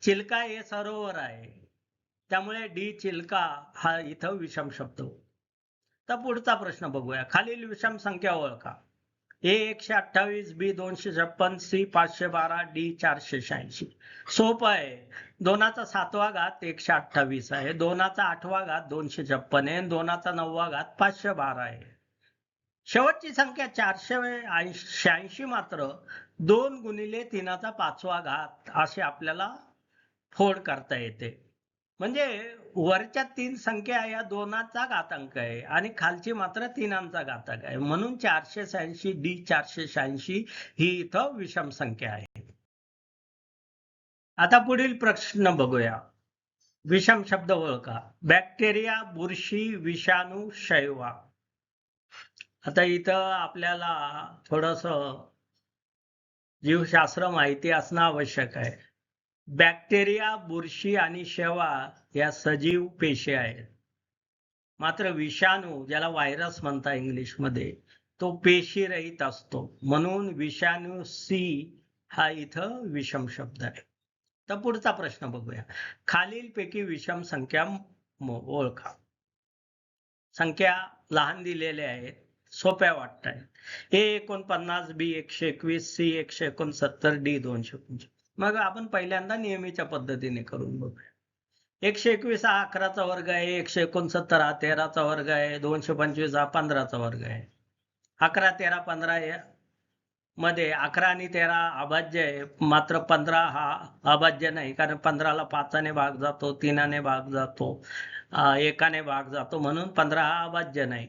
चिल्का हे सरोवर आहे, त्यामुळे डी चिल्का हा इथं विषम शब्द. तर पुढचा प्रश्न बघूया. खालील विषम संख्या ओळखा. ए 128, बी 256, सी 512, डी 486. सोपं आहे. 2चा 7वा घात 128 आहे, 2चा 8वा घात 256 आहे, 2चा 9वा घात 512 आहे. शेवटची संख्या 486 मात्र 2 गुणिले 3चा 5वा घात असे आपल्याला फोड करता येते. म्हणजे वरच्या 3 संख्या या 2चा घातांक आहे आणि खालची मात्र 3चा घातांक आहे, म्हणून 486 डी 486 ही इथं विषम संख्या आहे. आता पुढील प्रश्न बघूया. विषम शब्द ओळखा. बॅक्टेरिया, बुरशी, विषाणू, शैवा. आता इथं आपल्याला थोडस जीवशास्त्र माहिती असणं आवश्यक आहे. बॅक्टेरिया, बुरशी आणि शैवा या सजीव पेशी आहेत, मात्र विषाणू ज्याला व्हायरस म्हणता इंग्लिशमध्ये तो पेशीरहित असतो, म्हणून विषाणू सी हा इथं विषम शब्द आहे. तर पुढचा प्रश्न बघूया. खालीलपैकी विषम संख्या ओळखा. संख्या लहान दिलेल्या आहेत, सोप्या वाटत आहेत. ए 49, बी 121, सी 169, डी 225. मग आपण पहिल्यांदा नेहमीच्या पद्धतीने करून बघूया. 121 हा 11चा वर्ग आहे, 169 हा 13चा वर्ग आहे, 225 हा 15चा वर्ग आहे. 11, 13, 15 मध्ये 11 आणि 13 अभाज्य आहे, मात्र 15 हा अभाज्य नाही, कारण 15ला 5ने भाग जातो, 3ने भाग जातो, 1ने भाग जातो, म्हणून 15 हा अभाज्य नाही.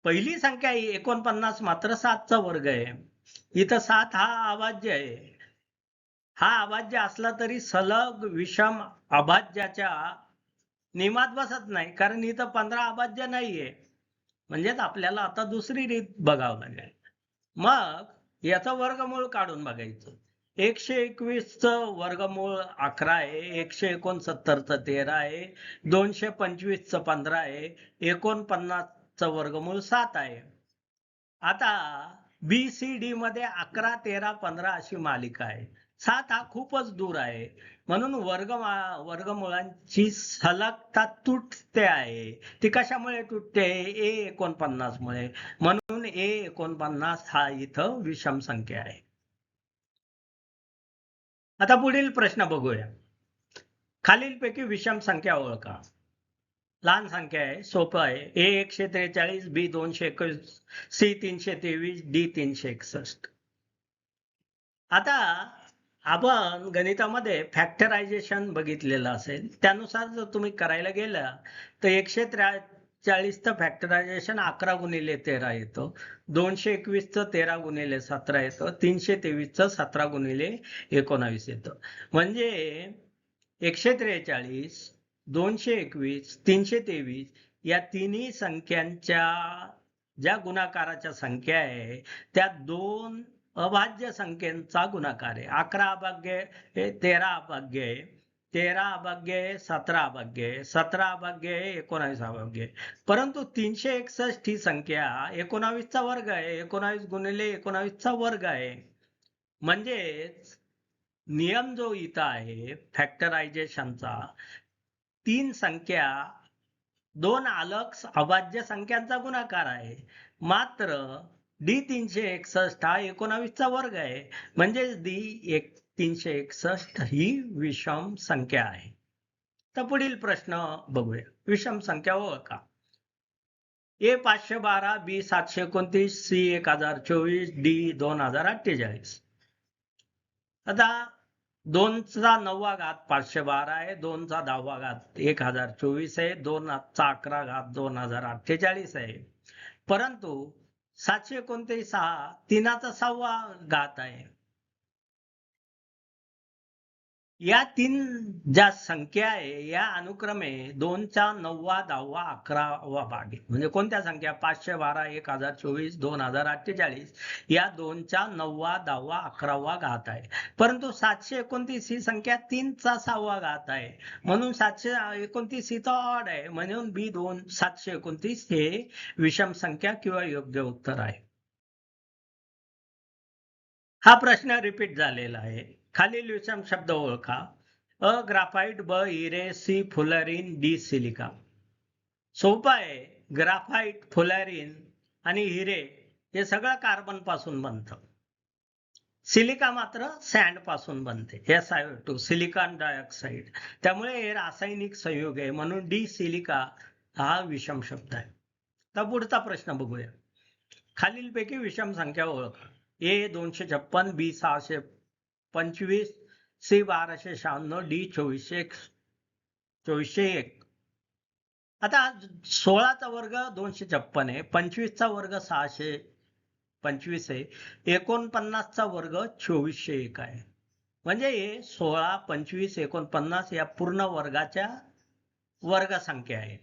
पहिली संख्या 49 मात्र 7चा वर्ग आहे. इथं 7 हा अभाज्य आहे. हा अभाज्य असला तरी सलग विषम अभाज्याच्या नियमात बसत नाही, कारण इथं 15 अभाज्य नाहीये. म्हणजेच आपल्याला आता दुसरी रीत बघावं लागेल. मग याचं वर्गमूळ काढून बघायचं. 121चं वर्गमूळ 11 आहे, 169चं 13 आहे, 225चं 15 आहे, 49चं वर्गमूळ 7 आहे. आता बी सी डी मध्ये 11, 13, 15 अशी मालिका आहे. 7 हा खूपच दूर आहे, म्हणून वर्गमुळांची सलगता तुटते आहे. ती कशामुळे तुटते? ए 49 मुळे, म्हणून ए 49 हा इथं विषम संख्या आहे. आता पुढील प्रश्न बघूया. खालीलपैकी विषम संख्या ओळखा. लहान संख्या आहे, सोपं आहे. ए 143, बी 221, सी 323, डी 361. आता आपण गणितामध्ये फॅक्टरायझेशन बघितलेलं असेल, त्यानुसार जर तुम्ही करायला गेला तर 143चं फॅक्टरायझेशन 11 गुणिले 13 येतं, 221चं 13 गुणिले 17 येतं, 323चं 17 गुणिले 19 येतं. म्हणजे 143, 221, 323 या तिन्ही संख्यांच्या ज्या गुणाकाराच्या संख्या आहे त्या दोन अभाज्य संख्यांचा गुणाकार आहे. 11 अभाज्य आहे, 13 अभाज्य आहे, 13 अभाज्य आहे, 17 अभाज्य आहे, 17 अभाज्य आहे, 19 अभाज्य आहे. परंतु 361 ही संख्या 19चा वर्ग आहे. 19 गुणिले 19चा वर्ग आहे. म्हणजेच नियम जो इथं आहे फॅक्टरायझेशनचा, तीन संख्या दोन अलग अभाज्य संख्यांचा गुणाकार आहे. मात्र D361 हा 19चा वर्ग आहे. म्हणजेच D361 ही विषम संख्या आहे. तर पुढील प्रश्न बघूया. विषम संख्या ओळखा. A 512, B 729, C 1024, D 2048. आता 2चा 9वा घात 512 आहे, 2चा 10वा घात 1024 आहे, 2चा 11 घात 2048 आहे. परंतु 729 हा 3चा 6वा घात आहे. या तीन ज्या संख्या आहे या अनुक्रमे 2चा 9वा 10वा 11वा भाग आहे. म्हणजे कोणत्या संख्या? 512, 1024, 2048 या 2चा 9वा 10वा 11वा घात आहे. परंतु 729 ही संख्या 3चा 6वा घात आहे. म्हणून 729 ही तो ऑड आहे. म्हणून B2 729 हे विषम संख्या किंवा योग्य उत्तर आहे. हा प्रश्न रिपीट झालेला आहे. खालील विषम शब्द ओळखा. अ ग्राफाइट, ब हिरे, सी फुलरिन, डी सिलिका. सोपं आहे. ग्राफाइट, फुलरिन आणि हिरे हे सगळं कार्बन पासून बनतं. सिलिका मात्र सँड पासून बनते. SiO2 silicon dioxide. त्यामुळे हे रासायनिक संयोग आहे. म्हणून डी सिलिका हा विषम शब्द आहे. तर पुढचा प्रश्न बघूया. खालीलपैकी विषम संख्या ओळखा. A 256, B 625, C 1296, D 2401. आता 16चा वर्ग 256 आहे, 25चा वर्ग 625 आहे, 49चा वर्ग 2401 आहे. म्हणजे हे 16, 25, 49 या पूर्ण वर्गाच्या वर्गसंख्या आहेत.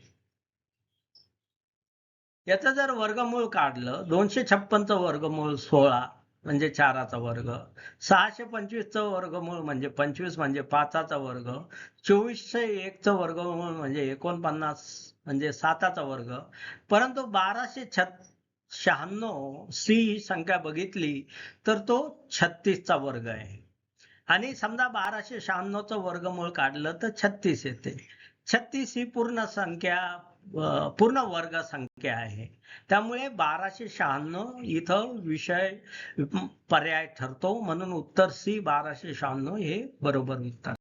याचं जर वर्गमूळ काढलं, 256चं वर्गमूळ 16 म्हणजे 4चा वर्ग, 625चं वर्गमूळ म्हणजे 25 म्हणजे 5चा वर्ग, 2401चं वर्गमूळ म्हणजे 49 म्हणजे 7चा वर्ग. परंतु 1296 सी ही संख्या बघितली तर तो 36चा वर्ग आहे. आणि समजा 1296चं वर्गमूळ काढलं तर 36 येते. 36 ही पूर्ण संख्या, पूर्ण वर्ग संख्या आहे. त्यामुळे 1296 इथं विषय पर्याय ठरतो. म्हणून उत्तर सी 1296 हे बरोबर उत्तर.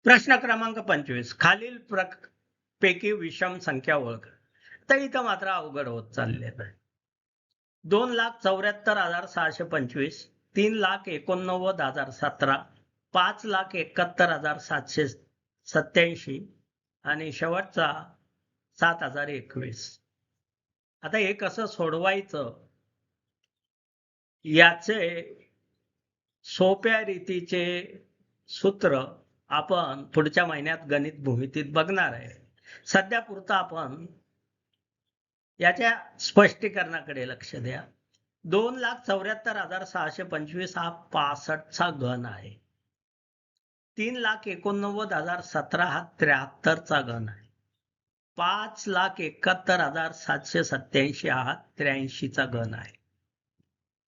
प्रश्न क्रमांक 25. खालील पैकी विषम संख्या ओळखा. तर इथं मात्र अवघड होत चाललेलं आहे. 2,74,625, 3,89,017, 5,71,787 आणि शेवटचा 7,021. आता हे कसं सोडवायचं याचे सोप्या रीतीचे सूत्र आपण पुढच्या महिन्यात गणित भूमितीत बघणार आहे. सध्या पुरता आपण याच्या स्पष्टीकरणाकडे लक्ष द्या. 2,74,625 हा 65चा घन आहे. 3,89,017 हा 73चा घन आहे. 5,71,787 हा 83चा घन आहे.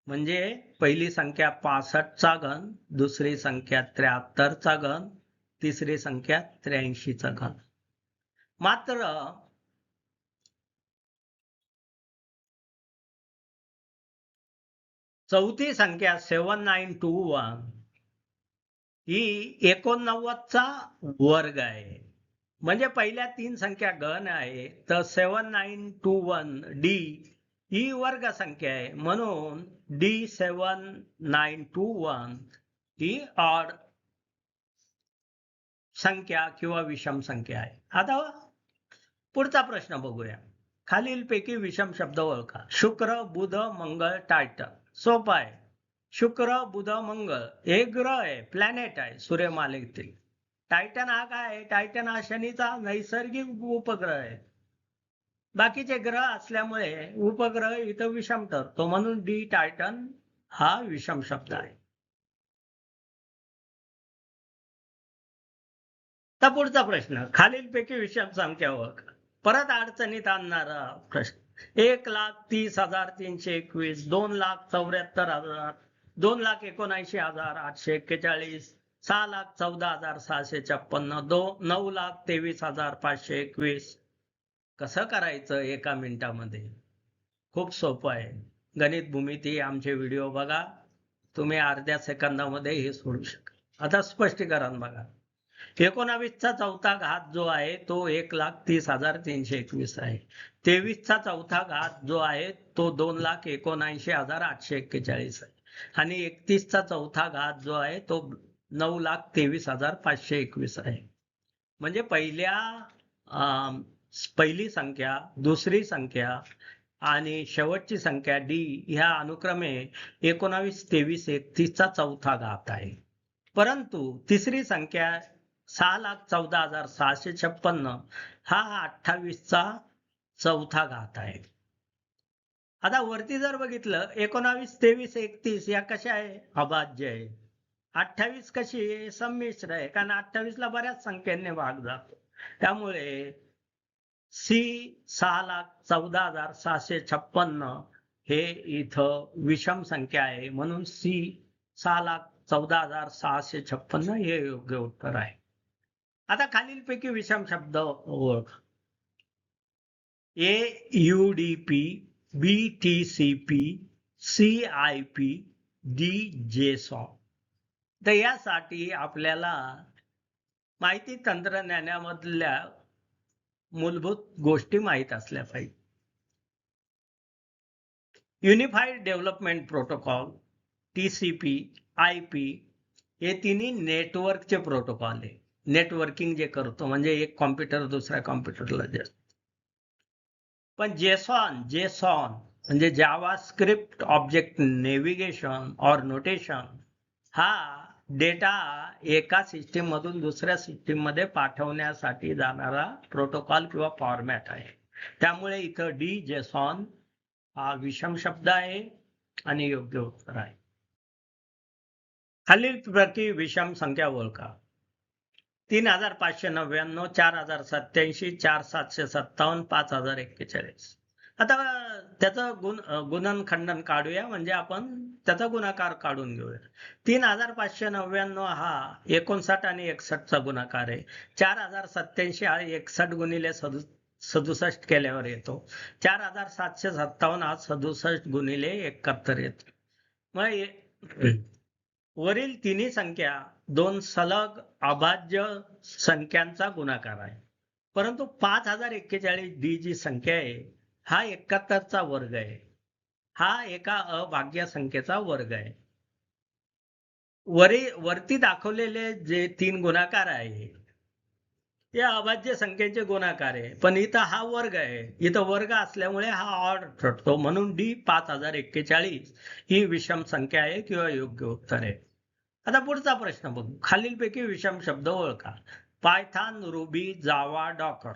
म्हणजे पहिली संख्या 65चा घन, दुसरी संख्या 73चा घन, तिसरी संख्या 83चा घन. मात्र चौथी संख्या 7921 ही 89चा वर्ग आहे. म्हणजे पहिल्या तीन संख्या घन आहे. तर 7921 डी ही वर्ग संख्या आहे. म्हणून D7921 ही ऑड संख्या किंवा विषम संख्या आहे. आता पुढचा प्रश्न बघूया. खालीलपैकी विषम शब्द ओळखा. शुक्र, बुध, मंगळ, टायटन. सोपं आहे. शुक्र, बुध, मंगळ हे ग्रह आहे, प्लॅनेट आहे सूर्यमालेतील. टायटन हा काय आहे? टायटन हा शनीचा नैसर्गिक उपग्रह आहे. बाकीचे ग्रह असल्यामुळे उपग्रह इथं विषम ठरतो, म्हणून डी टायटन हा विषम शब्द आहे. तर पुढचा प्रश्न, खालीलपैकी विषम संख्या ओळखा. परत अडचणीत आणणारा प्रश्न. 1,30,321, 2,74,000, 2,79,841, 6,14,656, 9,23,521. कसं करायचं एका मिनिटामध्ये? खूप सोपं आहे. गणित भूमिती आमचे व्हिडिओ बघा, तुम्ही अर्ध्या सेकंदामध्ये हे सोडू शकाल. आता स्पष्टीकरण बघा. 19चा चौथा घात जो आहे तो 1,30,321 आहे. 23चा चौथा घात जो आहे तो 2,79,841 आहे. आणि 31चा चौथा घात जो आहे तो 9,23,521 आहे. म्हणजे पहिली संख्या, दुसरी संख्या आणि शेवटची संख्या डी ह्या अनुक्रमे 19, 23, 31चा चौथा घात आहे. परंतु तिसरी संख्या 6,14,656 हा 28चा चौथा घात आहे. आता वरती जर बघितलं 19, 23, 31 या कशा आहे? अभाज्य आहे. 28 कशी आहे? संमिश्र आहे, कारण 28ला बऱ्याच संख्यांनी भाग जातो. त्यामुळे सी 6,14,656 हे इथं विषम संख्या आहे, म्हणून सी 6,14,656 हे योग्य उत्तर आहे. आता खालीलपैकी विषम शब्द ओळख. AUDP, BTCP, CIP, DJSON. तर यासाठी आपल्याला माहिती तंत्रज्ञानामधल्या मूलभूत गोष्टी माहित असल्या पाहिजे. Unified development protocol, TCP, IP हे तिन्ही नेटवर्कचे प्रोटोकॉल आहे. नेटवर्किंग जे करतो, म्हणजे एक कॉम्प्युटर दुसऱ्या कॉम्प्युटरला जे. पण जेसॉन म्हणजे JavaScript object navigation or notation हा डेटा एका सिस्टीम मधून दुसऱ्या सिस्टीम मध्ये पाठवण्यासाठी जाणारा प्रोटोकॉल किंवा फॉर्मॅट आहे. त्यामुळे इथं डी जेसॉन हा विषम शब्द आहे आणि योग्य उत्तर आहे. खालीलपैकी विषम संख्या ओळखा. 3,599, 4,087, 4,757, 5,041. आता त्याचं गुणनखंडन काढूया, म्हणजे आपण त्याचा गुणाकार काढून घेऊया. 3,599 हा 59 आणि 61चा गुणाकार आहे. 4,087 हा 61 गुणिले 67 केल्यावर येतो. 4,757 हा 67 गुणिले 71 येतो. मग वरील तिन्ही संख्या दोन सलग अभाज्य संख्यांचा गुणाकार आहे. परंतु 5,041 डी जी संख्या आहे हा 71चा वर्ग आहे. हा एका अभाज्य संख्येचा वर्ग आहे. वरती दाखवलेले जे तीन गुणाकार आहे ते अभाज्य संख्येचे गुणाकार आहे, पण इथं हा वर्ग आहे. इथं वर्ग असल्यामुळे हा ऑड ठरतो, म्हणून डी 5,041 ही विषम संख्या आहे किंवा योग्य उत्तर आहे. आता पुढचा प्रश्न बघू. खालीलपैकी विषम शब्द ओळखा. पायथॉन, रुबी, जावा, डॉकर.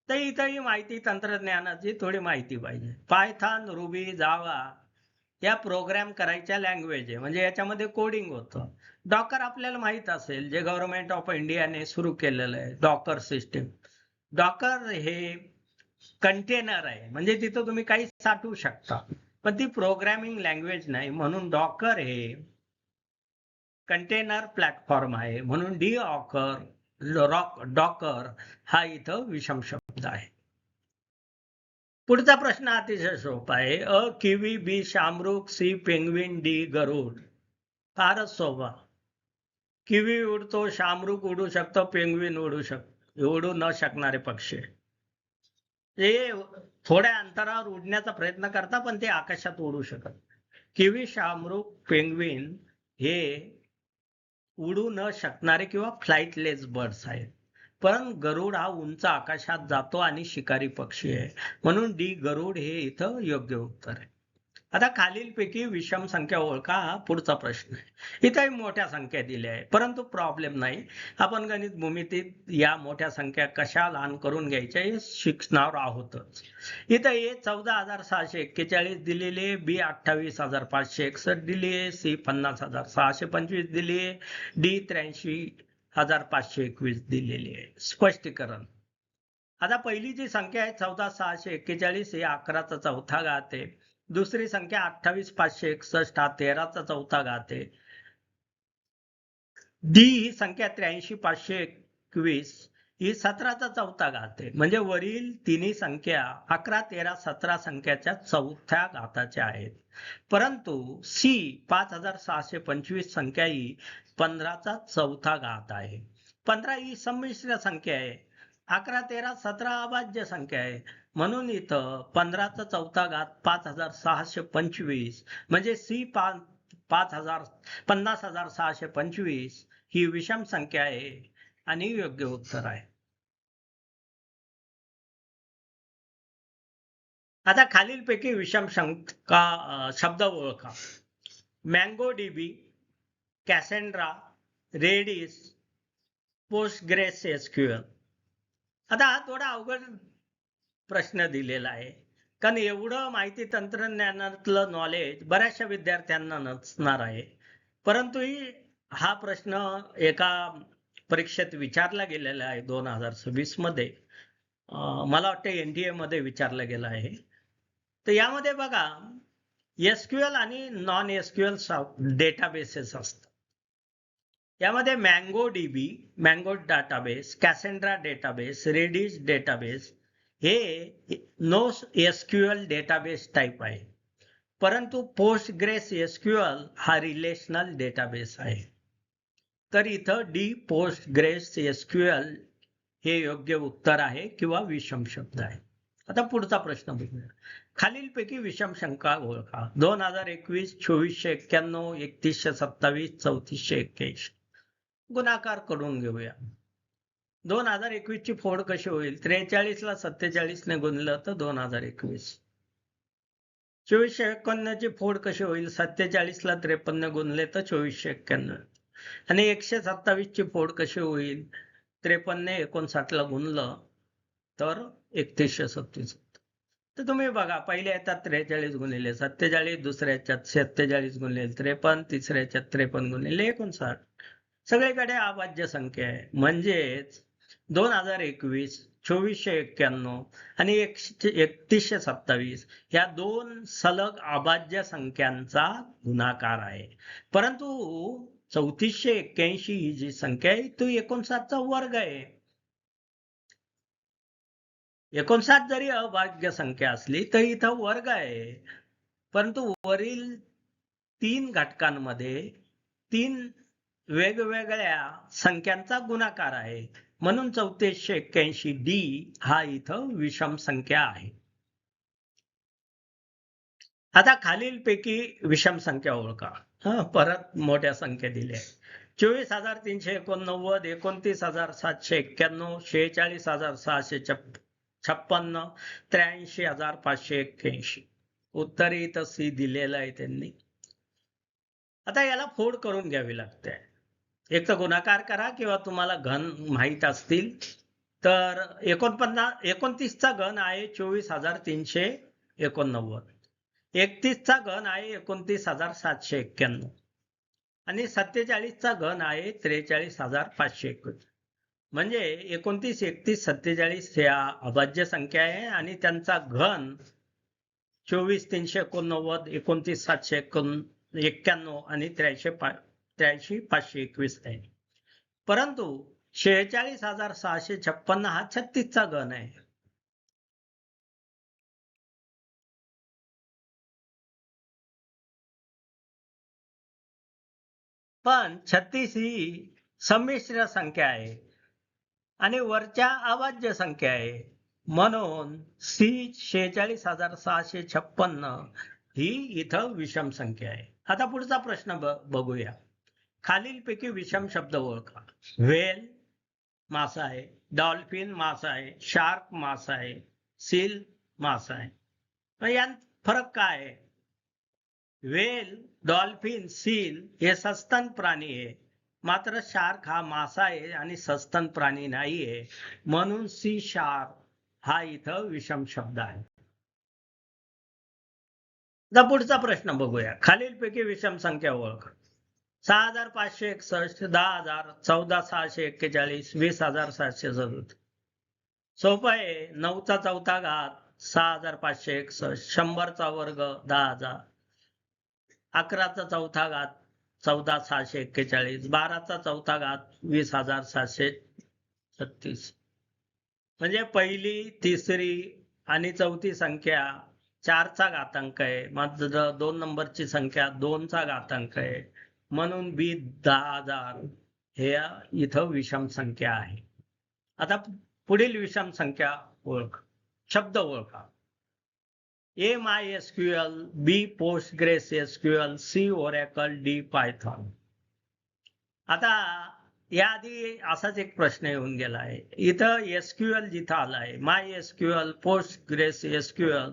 तर इथंही माहिती तंत्रज्ञानाची थोडी माहिती पाहिजे. पायथॉन, रुबी, जावा या प्रोग्राम करायच्या लँग्वेज आहे, म्हणजे याच्यामध्ये कोडिंग होतं. डॉकर आपल्याला माहित असेल, जे गव्हर्नमेंट ऑफ इंडियाने सुरू केलेलं आहे, डॉकर सिस्टीम. डॉकर हे कंटेनर आहे, म्हणजे तिथं तुम्ही काही साठवू शकता, पण ती प्रोग्रामिंग लँग्वेज नाही, म्हणून डॉकर हे कंटेनर प्लॅटफॉर्म आहे, म्हणून डॉकर हा इथं विषम शब्द आहे. पुढचा प्रश्न अतिशय सोपा आहे. किवी, बी शामरुख, सी पेंग्विन, डी गरुड. फारच सोपा. किवी उडतो, शामरुख उडू शकतो, पेंग्विन उडू न शकणारे पक्षी. ते थोड्या अंतरावर उडण्याचा प्रयत्न करतात, पण ते आकाशात उडू शकत. किवी, शामरुख, पेंग्विन हे उडू न शकणारे किंवा फ्लाइटलेस बर्ड्स आहेत. पण गरुड हा उंच आकाशात जातो आणि शिकारी पक्षी आहे, म्हणून डी गरुड हे इथं योग्य उत्तर आहे. आता खालीलपैकी विषम संख्या ओळखा हा पुढचा प्रश्न आहे. इथे मोठ्या संख्या दिल्या आहे, परंतु प्रॉब्लेम नाही. आपण गणित भूमितीत या मोठ्या संख्या कशा लहान करून घ्यायच्या हे शिकणार आहोतच. इथं ए 14,641 दिलेली आहे, बी 28,561 दिली आहे, सी 50,625 दिली आहे, डी 83,521 दिलेली आहे. स्पष्टीकरण. आता पहिली जी संख्या आहे 14,641 ही 11चा चौथा घात आहे. दुसरी संख्या 28,561 हा 13चा चौथा घात आहे. डी ही संख्या 83,521 ही 17चा चौथा घात आहे. म्हणजे वरील तिन्ही संख्या 11, 13, 17 संख्याच्या चौथ्या घाताच्या आहेत. परंतु सी 5,625 संख्या ही 15चा चौथा घात आहे. 15 ही संमिश्र संख्या आहे. 11, 13, 17 अभाज्य संख्या आहे. म्हणून इथं 15चा चौथा घात 5,625 म्हणजे सी 50,625 ही विषम संख्या आहे आणि योग्य उत्तर आहे. आता खालीलपैकी विषम संख्या शब्द ओळखा. Mongo DB, Cassandra, Redis, Postgres SQL. आता हा थोडा अवघड प्रश्न दिलेला आहे, कारण एवढं माहिती तंत्रज्ञानातलं नॉलेज बऱ्याचशा विद्यार्थ्यांना नसणार आहे. परंतु हा प्रश्न एका परीक्षेत विचारला गेलेला आहे 2026 मध्ये. मला वाटतं एनडीए मध्ये विचारला गेला आहे. तर यामध्ये बघा एसक्यूएल आणि नॉन एसक्यूएल डेटाबेसेस असतात. यामध्ये Mongo DB, Mongo database, Cassandra database, Redis database हे नो एसक्यूएल डेटाबेस टाइप आहे. परंतु पोस्टग्रेस एसक्यूएल हा रिलेशनल डेटाबेस आहे. तर इथं डी पोस्टग्रेस एसक्यूएल हे योग्य उत्तर आहे किंवा विषम शब्द आहे. आता पुढचा प्रश्न बघूया. खालीलपैकी विषम संख्या ओळखा. 2021, 2491, 3127, 3481. गुणाकार करून घेऊया. 2021 ची फोड कशी होईल? 43 ला 47 ने गुणलं तर 2021. 2451 ची फोड कशी होईल? 47 ला 53 गुणले तर 2491. आणि 127 ची फोड कशी होईल? 53 ने 59 ला गुणलं तर 3137. तर तुम्ही बघा, पहिल्या येतात 43 गुणिले 47, दुसऱ्या याच्यात 47 गुणिले 53, तिसऱ्या याच्यात 53 गुणिले 59. सगळीकडे अभाज्य संख्या आहे. म्हणजेच 2021, 2491 आणि 3127 या दोन सलग अभाज्य संख्यांचा गुणाकार आहे. परंतु 3481 ही जी संख्या आहे ती 59 चा वर्ग आहे. 59 जरी अभाज्य संख्या असली तरी इथं वर्ग आहे. परंतु वरील 3 घटकांमध्ये 3 वेगवेगळ्या संख्यांचा गुणाकार आहे. म्हणून 3481 डी हा इथं विषम संख्या आहे. आता खालीलपैकी विषम संख्या ओळखा. परत मोठ्या संख्या दिल्या आहेत. 24,389, 29,791, 46,656, 83,581. उत्तर इथं सी दिलेलं आहे त्यांनी. आता याला फोड करून घ्यावी लागते. एक तर गुणाकार करा किंवा तुम्हाला घन माहित असतील तर 29 चा घन आहे 24,389, 31 चा घन आहे 29,791 आणि 47 चा घन आहे 43,521. म्हणजे 29, 31, 47 ह्या अभाज्य संख्या आहे आणि त्यांचा घन 24,389, 29,791 आणि 83,521 आहे. परंतु 46,656 हा 36 चा घन आहे. पण 36 ही संमिश्र संख्या आहे आणि वरच्या अभाज्य संख्या आहे. म्हणून सी 46,656 ही इथं विषम संख्या आहे. आता पुढचा प्रश्न बघूया. खालीलपैकी विषम शब्द ओळखा. व्हेल मासा आहे, डॉल्फिन मासा आहे, शार्क मासा आहे, सील मासा आहे. यात फरक काय आहे? व्हेल, डॉल्फिन, सील हे सस्तन प्राणी आहे. मात्र शार्क हा मासा आहे आणि सस्तन प्राणी नाही आहे. म्हणून सी शार्क हा इथं विषम शब्द आहे. आता पुढचा प्रश्न बघूया. खालीलपैकी विषम संख्या ओळखा. 6561, 10,000, 14,641, 20,737. सोपं आहे. 9चा चौथा घात 6561, 100चा वर्ग 10,000, 11चा चौथा घात 14,641, 12चा चौथा घात 20,736. म्हणजे पहिली, तिसरी आणि चौथी संख्या 4चा घातांक आहे. मग 2 नंबरची संख्या 2चा घातांक आहे. म्हणून बी 10,000 हे इथं विषम संख्या आहे. आता पुढील विषम संख्या ओळख, शब्द ओळखा. A MySQL, B PostgreSQL, C Oracle, D Python. आता याआधी असाच एक प्रश्न येऊन गेला आहे. इथं एसक्यूएल जिथं आलाय, MySQL, PostgreSQL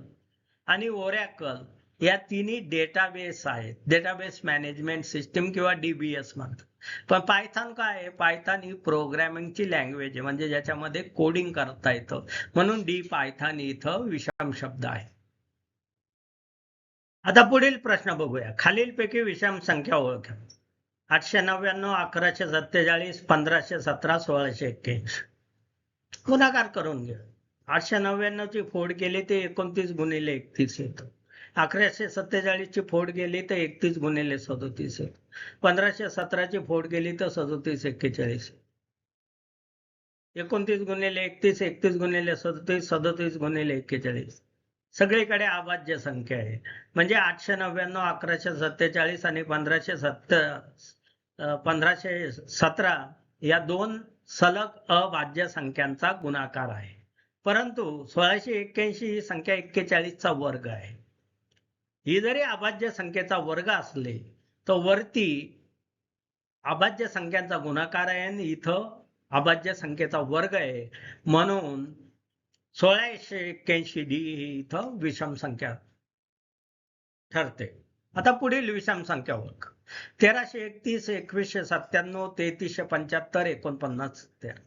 आणि ओरॅकल या तिन्ही डेटाबेस आहेत. डेटाबेस मॅनेजमेंट सिस्टीम किंवा डीबीएस म्हणतात. पण पायथॉन काय आहे? पायथॉन ही प्रोग्रामिंगची लँग्वेज आहे, म्हणजे ज्याच्यामध्ये कोडिंग करता येतं. म्हणून डी पायथॉन इथं विषम शब्द आहे. आता पुढील प्रश्न बघूया. खालीलपैकी विषम संख्या ओळखा. 899, 1147, 1517, 1681. गुणाकार करून घ्या. 899 ची फोड केली ते 29 गुणिले 31 येतं. 1147 ची फोड गेली तर 31 गुणिले 37 येतं. 1517 ची फोड गेली तर 37 41. 29 गुणिले 31, 31 गुणिले 37, 37 गुणिले 41. सगळीकडे अभाज्य संख्या आहे. म्हणजे 899, 1147 आणि 1517 या दोन सलग अभाज्य संख्यांचा गुणाकार आहे. परंतु 1681 ही संख्या 41चा वर्ग आहे. ही जरी अभाज्य संख्येचा वर्ग असले तर वरती अभाज्य संख्यांचा गुणाकार आहे आणि इथं अभाज्य संख्येचा वर्ग आहे. म्हणून 1681 डी ही इथं विषम संख्या ठरते. आता पुढील विषम संख्या ओळख. 1331, 2197, 3375, 49, 13.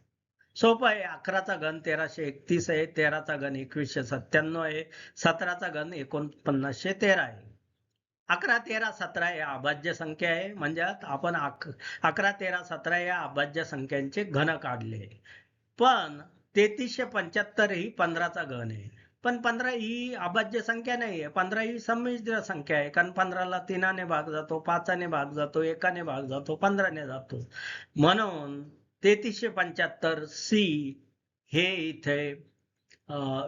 सोपं आहे. 11चा घन 1331 आहे, 13चा घन 2197 आहे, 17चा घन 4913 आहे. 11, 13, 17 या अभाज्य संख्या आहे. म्हणजे आपण 11, 13, 17 या अभाज्य संख्यांचे घन काढले. पण 3375 ही 15चा घन आहे. पण 15 ही अभाज्य संख्या नाही आहे. 15 ही संमिश्र संख्या आहे. कारण 15ला 3ने भाग जातो, 5ने भाग जातो, 1ने भाग जातो, 15ने जातो. म्हणून 3375 सी हे इथे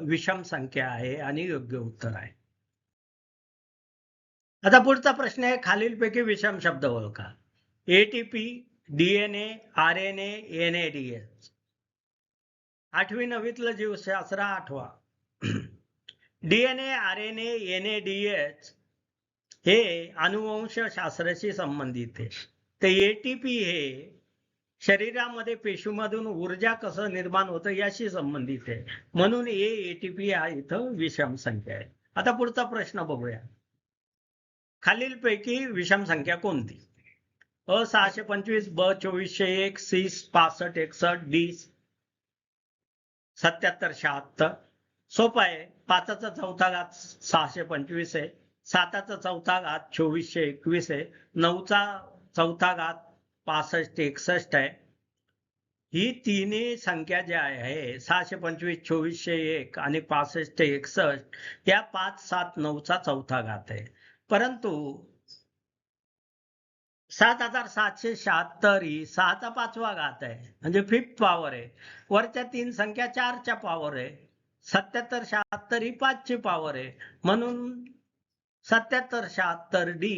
विषम संख्या आहे आणि योग्य उत्तर आहे. आता पुढचा प्रश्न आहे. खालीलपैकी विषम शब्द ओळखा. ATP, DNA, RNA, NADH. 8वी 9वीतलं जीवशास्त्र आठवा. डीएनए, आरएनए, एनएडीएच हे अनुवंशशास्त्राशी संबंधित आहे. तर एटीपी हे शरीरामध्ये पेशीमधून ऊर्जा कसं निर्माण होतं याशी संबंधित आहे. म्हणून एटीपी हा इथं विषम संख्या आहे. आता पुढचा प्रश्न बघूया. खालीलपैकी विषम संख्या कोणती? अ 625, ब 2401, सी 6561, डी 7776. सोपं आहे. 5चा चौथा घात 625 आहे, 7चा चौथा घात 2421 आहे, 9चा चौथा घात 6561 आहे. ही तिन्ही संख्या ज्या आहे 625, 2401 आणि 6561 या 5, 7, 9चा चौथा घात आहे. परंतु 7776 ही 6चा 5वा घात आहे, म्हणजे 5th पॉवर आहे. वरच्या तीन संख्या 4च्या पॉवर आहे. 7776 ही 5ची पॉवर आहे. म्हणून 7776 डी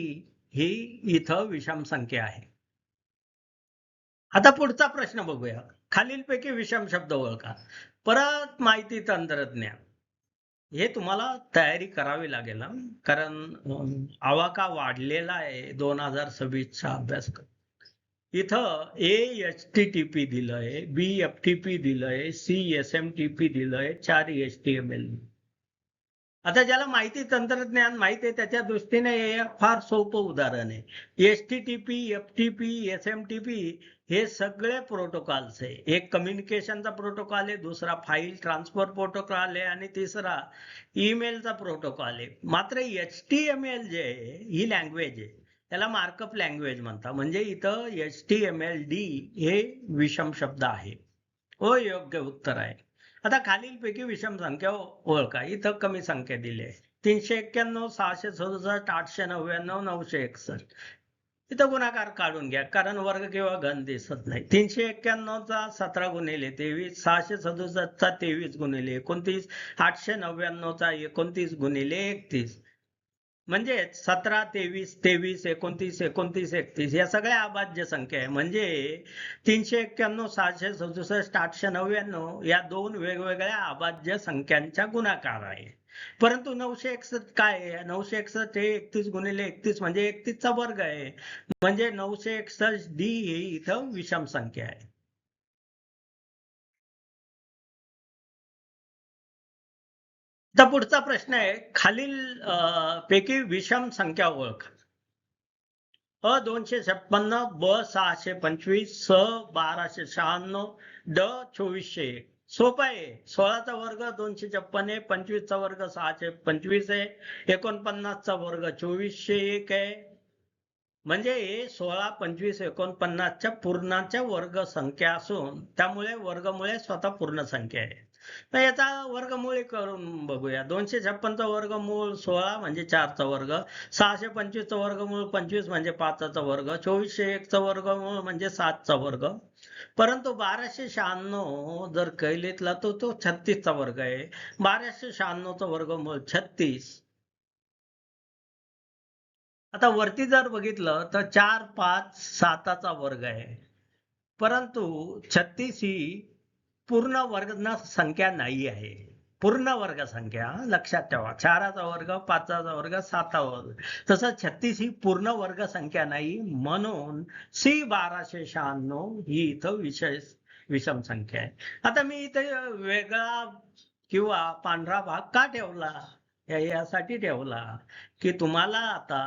ही इथं विषम संख्या आहे. आता पुढचा प्रश्न बघूया. खालीलपैकी विषम शब्द ओळखा. परत माहिती तंत्रज्ञान. हे तुम्हाला तयारी करावी लागेल, कारण आवाका वाढलेला आहे 2026चा अभ्यासक्रम. इथं HTTP दिलंय, BFTP दिलंय, CSMTP दिलंय, 4 HTML. आता ज्याला माहिती तंत्रज्ञान माहिती आहे त्याच्या दृष्टीने हे फार सोपं उदाहरण आहे. HTTP, FTP, SMTP हे सगळे प्रोटोकॉल्स आहे. एक कम्युनिकेशनचा प्रोटोकॉल आहे, दुसरा फाईल ट्रान्सफर प्रोटोकॉल आहे आणि तिसरा ईमेलचा प्रोटोकॉल आहे. मात्र HTML जे आहे ही लँग्वेज आहे, त्याला मार्कअप लँग्वेज म्हणतात. म्हणजे इथं HTMLD हे विषम शब्द आहे. योग्य उत्तर आहे. आता खालीलपैकी विषम संख्या ओळखा. इथं कमी संख्या दिली आहे. 391, 667, 899, 961. इथं गुणाकार काढून घ्या कारण वर्ग किंवा घन दिसत नाही. 391 चा 17 गुणिले 23, 667 चा 23 गुणिले 29, 899 चा 29 गुणिले 31. म्हणजे 17, 23, 23, 29, 29, 31 या सगळ्या अभाज्य संख्या आहे. म्हणजे 391, 667, 899 या दोन वेगवेगळ्या अभाज्य संख्यांच्या गुणाकार आहे. परंतु 961 काय आहे? 961 हे 31 गुणिले 31 म्हणजे 31 चा वर्ग आहे. म्हणजे 961 डी ही इथं विषम संख्या आहे. आता पुढचा प्रश्न आहे, खालील पैकी विषम संख्या ओळखा. 256, ब 625, 1296, 2401. सोपं आहे. 16चा वर्ग 256 आहे, 25चा वर्ग 625 आहे, 49 चा वर्ग 2401 आहे. म्हणजे हे 16, 25, 49च्या पूर्णाच्या वर्ग संख्या असून त्यामुळे वर्गमुळे स्वतः पूर्ण संख्या आहे. तर याचा वर्गमूळ करून बघूया. 256चा वर्गमूळ 16 म्हणजे 4चा वर्ग, 625चा वर्गमूळ 25 म्हणजे 5चा वर्ग, 2401चा वर्गमूळ म्हणजे 7चा वर्ग. परंतु 1296 जर कैलीतला तो 36चा वर्ग आहे. 1296चा वर्गमूळ 36. आता वरती जर बघितलं तर 4, 5, 7चा वर्ग आहे. परंतु 36 ही पूर्ण वर्ग संख्या नाही आहे. पूर्ण वर्ग संख्या लक्षात ठेवा. 4चा वर्ग, 5चा वर्ग, 7चा वर्ग. तसं 36 ही पूर्ण वर्ग संख्या नाही, म्हणून सी 1296 ही इथं विषम संख्या आहे. आता मी इथे वेगळा किंवा पांढरा भाग का ठेवला? यासाठी ठेवला की तुम्हाला आता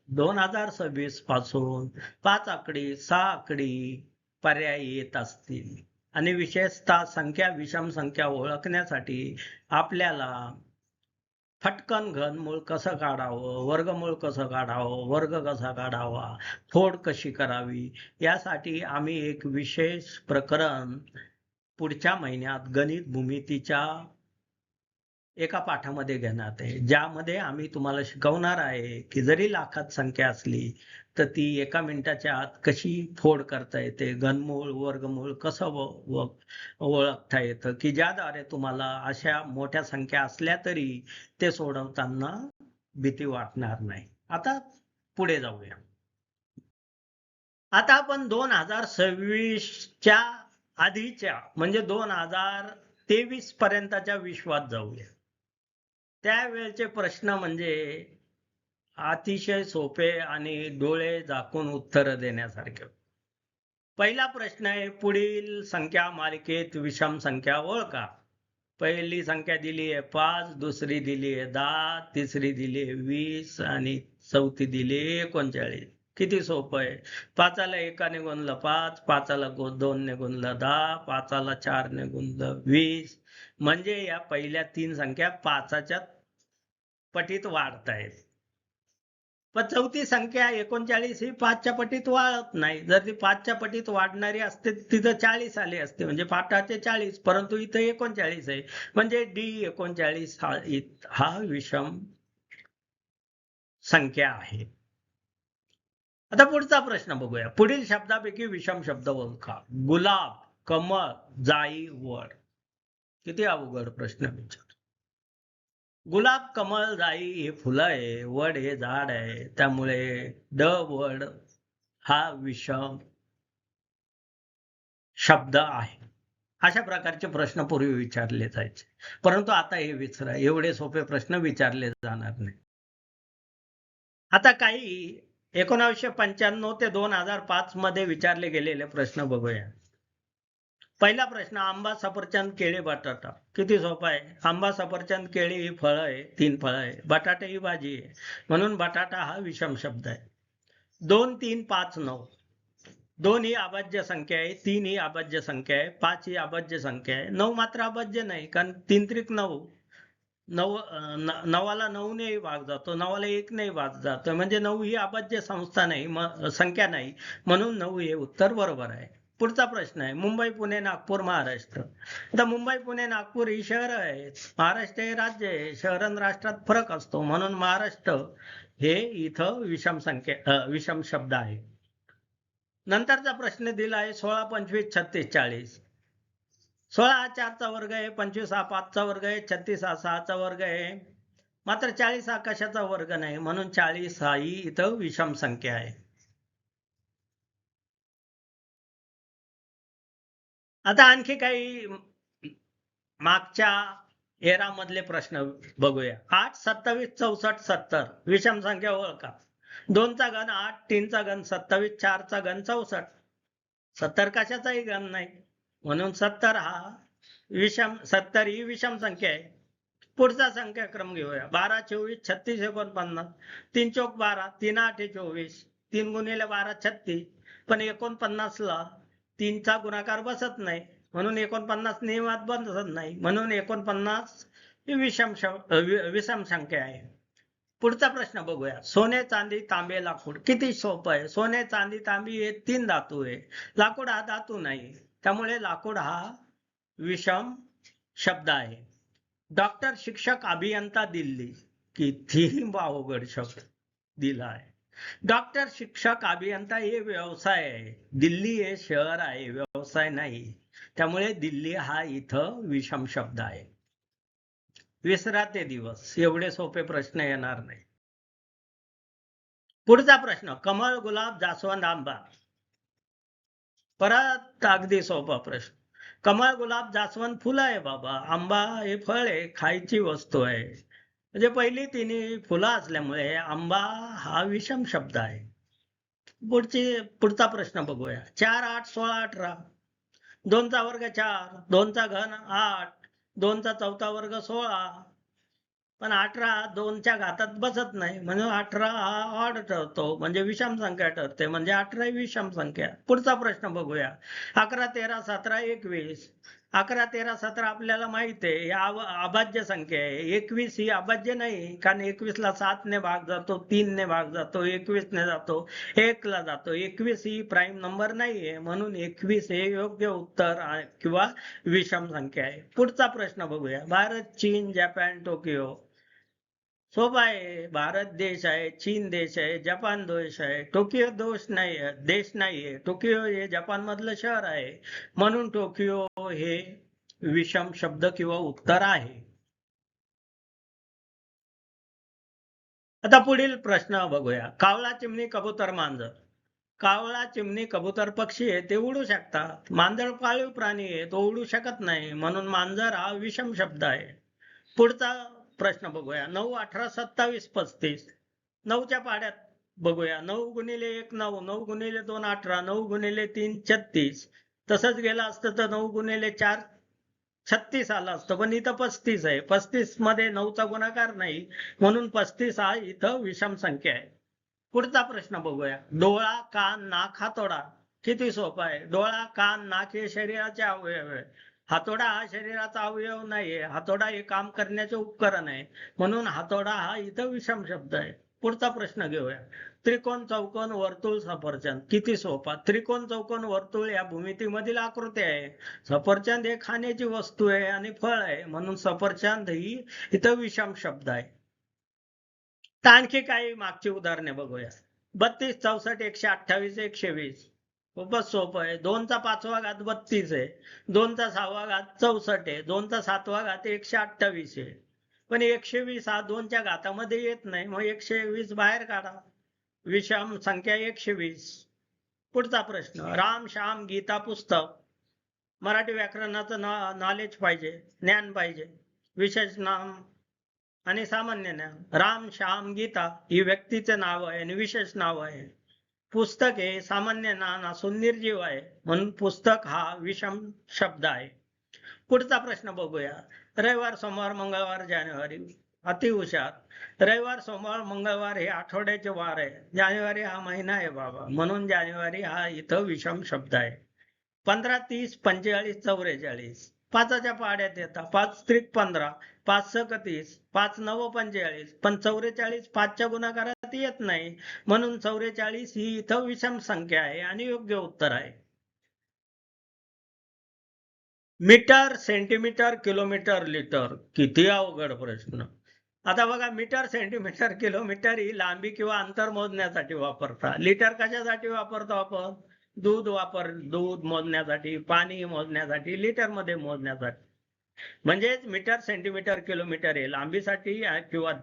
2026 पासून 5 आकडी, 6 आकडी पर्याय येत असतील आणि विशेषतः विषम संख्या ओळखण्यासाठी आपल्याला फटकन घनमूळ कसं काढावं, वर्गमूळ कसं काढावं, वर्ग कसा काढावा, फोड कशी करावी, यासाठी आम्ही एक विशेष प्रकरण पुढच्या महिन्यात गणित भूमितीच्या एका पाठामध्ये घेण्यात आहे, ज्यामध्ये आम्ही तुम्हाला शिकवणार आहे की जरी लाखात संख्या असली तर ती एका मिनिटाच्या आत कशी फोड करता येते, घनमूळ वर्गमूळ कसं ओळखता येतं, की ज्याद्वारे तुम्हाला अशा मोठ्या संख्या असल्या तरी ते सोडवताना भीती वाटणार नाही. आता पुढे जाऊया. आता आपण 2026च्या आधीच्या म्हणजे 2023 पर्यंतच्या विश्वात जाऊया. त्यावेळेचे प्रश्न म्हणजे अतिशय सोपे आणि डोळे झाकून उत्तर देण्यासारखे. पहिला प्रश्न आहे, पुढील संख्या मालिकेत विषम संख्या ओळखा. पहिली संख्या दिली आहे 5, दुसरी दिली आहे 10, तिसरी दिली आहे 20 आणि चौथी दिली आहे 39. किती सोपं आहे. 5ला 1ने गुणलं 5, 5ला 2ने गुणलं 10, 5ला 4ने गुणलं 20. म्हणजे या पहिल्या 3 संख्या 5च्या पटीत वाढत आहेत. पण चौथी संख्या 39 ही 5च्या पटीत वाढत नाही. जर ती 5च्या पटीत वाढणारी असते तिथं 40 आले असते, म्हणजे 5चे 40, परंतु इथं 39 आहे. म्हणजे D39 हा विषम संख्या आहे. आता पुढचा प्रश्न बघूया. पुढील शब्दापैकी विषम शब्द ओळखा. गुलाब, कमळ, जाई, वड. किती अवघड प्रश्न विचार. गुलाब, कमळ, जाई हे फुलं आहे, वड हे झाड आहे, त्यामुळे वड हा विषम शब्द आहे. अशा प्रकारचे प्रश्न पूर्वी विचारले जायचे, परंतु आता हे विसरा. एवढे सोपे प्रश्न विचारले जाणार नाही. आता काही 1995 ते 2005 मध्ये विचारले गेलेले प्रश्न बघूया. पहिला प्रश्न, आंबा सफरचंद केळी बटाटा. किती सोपा आहे. आंबा सफरचंद केळी ही फळं आहे, 3 फळं आहे. बटाटे ही भाजी आहे, म्हणून बटाटा हा विषम शब्द आहे. 2, 3, 5, 9. 2 ही अभाज्य संख्या आहे, 3 ही अभाज्य संख्या आहे, 5 ही अभाज्य संख्या आहे. 9 मात्र अभाज्य नाही, कारण 3 त्रिक 9. 9ला 9 ने भाग जातो, 9ला 1 ने भाग जातो, म्हणजे 9 ही अभाज्य संख्या नाही, म्हणून 9 हे उत्तर बरोबर आहे. पुढचा प्रश्न आहे, मुंबई पुणे नागपूर महाराष्ट्र. आता मुंबई पुणे नागपूर ही शहर आहेत, महाराष्ट्र हे राज्य आहे. शहर आणि राष्ट्रात फरक असतो, म्हणून महाराष्ट्र हे इथं विषम शब्द आहे. नंतरचा प्रश्न दिला आहे 16, 25, 36, 40. 16 हा 4चा वर्ग आहे, 25 हा 5चा वर्ग आहे, 36 हा 6चा वर्ग आहे. मात्र 40 हा कशाचा वर्ग नाही, म्हणून 40 हा ही इथं विषम संख्या आहे. आता आणखी काही मागच्या एरामधले प्रश्न बघूया. 8, 27, 64, 70 विषम संख्या ओळखा. 2चा घन 8, 3चा घन 27, 4चा घन 64. 70 कशाचाही घन नाही, म्हणून 70 ही विषम संख्या आहे. पुढचा संख्याक्रम घेऊया. 12, 24, 36, 49. 3 चौक 12, 3 8 24. 3 गुणिले 12 36. पण 49ला 3चा गुणाकार बसत नाही, म्हणून 49 नियमात बसत नाही, म्हणून 49 ही विषम संख्या आहे. पुढचा प्रश्न बघूया. सोने, चांदी, तांबे, लाकूड. किती सोपं आहे. सोने, चांदी, तांबी हे 3 धातू आहे. लाकूड हा धातू नाही, त्यामुळे लाकूड हा विषम शब्द आहे. डॉक्टर, शिक्षक, अभियंता, दिल्ली. किती अवघड शब्द दिला आहे. डॉक्टर, शिक्षक, अभियंता हे व्यवसाय आहे. दिल्ली हे शहर आहे, व्यवसाय नाही. त्यामुळे दिल्ली हा इथं विषम शब्द आहे. विसराते दिवस. एवढे सोपे प्रश्न येणार नाही. पुढचा प्रश्न, कमळ, गुलाब, जास्वंद, आंबा. परत अगदी सोपा प्रश्न. कमळ, गुलाब, जास्वंद फुलं आहे बाबा, आंबा हे फळ आहे, खायची वस्तू आहे. म्हणजे पहिली तिन्ही फुलं असल्यामुळे आंबा हा विषम शब्द आहे. पुढचा प्रश्न बघूया. 4, 8, 16, 18. 2चा वर्ग 4, 2चा घन 8, 2चा चौथा वर्ग 16. पण 18 2च्या घातात बसत नाही, म्हणून 18 हा ऑड ठरतो, म्हणजे विषम संख्या ठरते, म्हणजे 18 ही विषम संख्या. पुढचा प्रश्न बघूया. 11, 13, 17, 21. 11, 13, 17 आपल्याला माहित आहे, या अभाज्य संख्या आहे. 21 ही अभाज्य नाही, कारण 21ला 7 ने भाग जातो, 3 ने भाग जातो, 21 ने जातो, 1 ला जातो. 21 ही प्राईम नंबर नाहीये, म्हणून 21 हे योग्य उत्तर किंवा विषम संख्या आहे. पुढचा प्रश्न बघूया. भारत, चीन, जपान, टोकियो. सोपा आहे. भारत देश आहे, चीन देश आहे, जपान देश आहे. टोकियो देश नाहीये. टोकियो हे जपान मधलं शहर आहे, म्हणून टोकियो हे विषम शब्द किंवा उत्तर आहे. आता पुढील प्रश्न बघूया. कावळा, चिमणी, कबूतर, मांजर. कावळा, चिमणी, कबूतर पक्षी आहे, ते उडू शकतात. मांजर पाळीव प्राणी आहे, तो उडू शकत नाही, म्हणून मांजर हा विषम शब्द आहे. पुढचा प्रश्न बघूया. 9, 18, 27, 35. 9च्या पाड्यात बघूया. 9 गुणिले 1 9, 9 गुणिले 2 18, 9 गुणिले 3 36. तसंच गेलं असतं तर 9 गुणिले 4 36 आलं असतं, पण इथं 35 आहे. 35 मध्ये 9चा गुणाकार नाही, म्हणून 35 हा इथं विषम संख्या आहे. पुढचा प्रश्न बघूया. डोळा, कान, नाक, हातोडा. किती सोपा आहे. डोळा, कान, नाक हे शरीराचे अवयव आहे. हातोडा हा शरीराचा अवयव नाहीये. हातोडा हे काम करण्याचे उपकरण आहे, म्हणून हातोडा हा इथं विषम शब्द आहे. पुढचा प्रश्न घेऊया. त्रिकोण, चौकोन, वर्तुळ, सफरचंद. किती सोपा. त्रिकोण, चौकोन, वर्तुळ या भूमितीमधील आकृती आहे. सफरचंद हे खाण्याची वस्तू आहे आणि फळ आहे, म्हणून सफरचंद ही इथं विषम शब्द आहे. तर आणखी काही मागची उदाहरणे बघूया. 32, 64, 128, 120. खूपच सोपं आहे. 2चा 5वा घात 32 आहे, 2चा 6वा घात 64 आहे, 2चा 7वा घात 128 आहे. पण 120 हा 2च्या घातामध्ये येत नाही, मग 120 बाहेर काढा. विषम संख्या 120. पुढचा प्रश्न. राम, श्याम, गीता, पुस्तक. मराठी व्याकरणाचं नॉलेज पाहिजे, ज्ञान पाहिजे. विशेष नाम आणि सामान्य नाम. राम, श्याम, गीता ही व्यक्तीचे नाव आहे आणि विशेष नाव आहे. पुस्तक हे सामान्य नाम असून निर्जीव आहे, म्हणून पुस्तक हा विषम शब्द आहे. पुढचा प्रश्न बघूया. रविवार, सोमवार, मंगळवार, जानेवारी. अतिहुशार. रविवार, सोमवार, मंगळवार हे आठवड्याचे वार आहे. जानेवारी हा महिना आहे बाबा, म्हणून जानेवारी हा इथं विषम शब्द आहे. 15, 30, 45, 44. पाचाच्या पाड्यात येतात. 5 त्रिक 15, 5 सक 30, 5 9 45. पण 44 5च्या गुणाकारात येत नाही, म्हणून 44 ही इथं विषम संख्या आहे आणि योग्य उत्तर आहे. Metre, centimetre, kilometre, litre. किती अवघड प्रश्न. आता बघा, मीटर, सेंटीमीटर, किलोमीटर ही लांबी किंवा अंतर मोजण्यासाठी वापरतात. लिटर कशासाठी वापरतो आपण? दूध मोजण्यासाठी, पाणी मोजण्यासाठी, लिटर मध्ये मोजण्यासाठी. म्हणजेच मीटर, सेंटीमीटर, किलोमीटर हे लांबीसाठी किंवा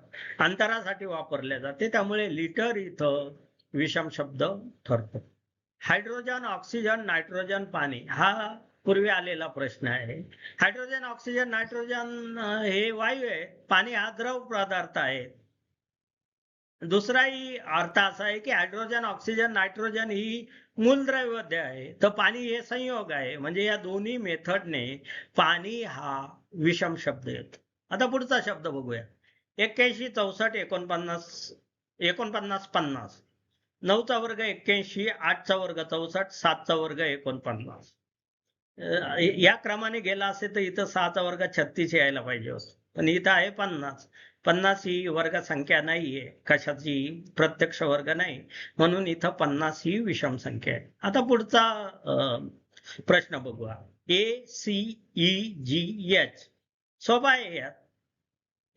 अंतरासाठी वापरले जाते. त्यामुळे लिटर इथं विषम शब्द ठरतो. हायड्रोजन, ऑक्सिजन, नायट्रोजन, पाणी हा पूर्वी आलेला प्रश्न आहे. हायड्रोजन, ऑक्सिजन, नायट्रोजन हे वायू आहे. पाणी हा द्रव पदार्थ आहे. दुसराही अर्थ असा आहे की हायड्रोजन, ऑक्सिजन, नायट्रोजन ही मूलद्रव्य आहे, तर पाणी हे संयोग आहे. म्हणजे या दोन्ही मेथडने पाणी हा विषम शब्द येतो. आता पुढचा शब्द बघूया. 81, 64, 49, 49, 50. 9चा वर्ग 81, 8चा वर्ग 64, 7चा वर्ग 49. या क्रमाने गेला असेल तर इथं 6चा वर्ग 36 यायला पाहिजे असतो, पण इथं आहे 50. 50 ही वर्ग संख्या नाहीये, कशाची प्रत्यक्ष वर्ग नाही, म्हणून इथं 50 ही विषम संख्या आहे. आता पुढचा प्रश्न बघूया. ACEGH सोपा आहे. यात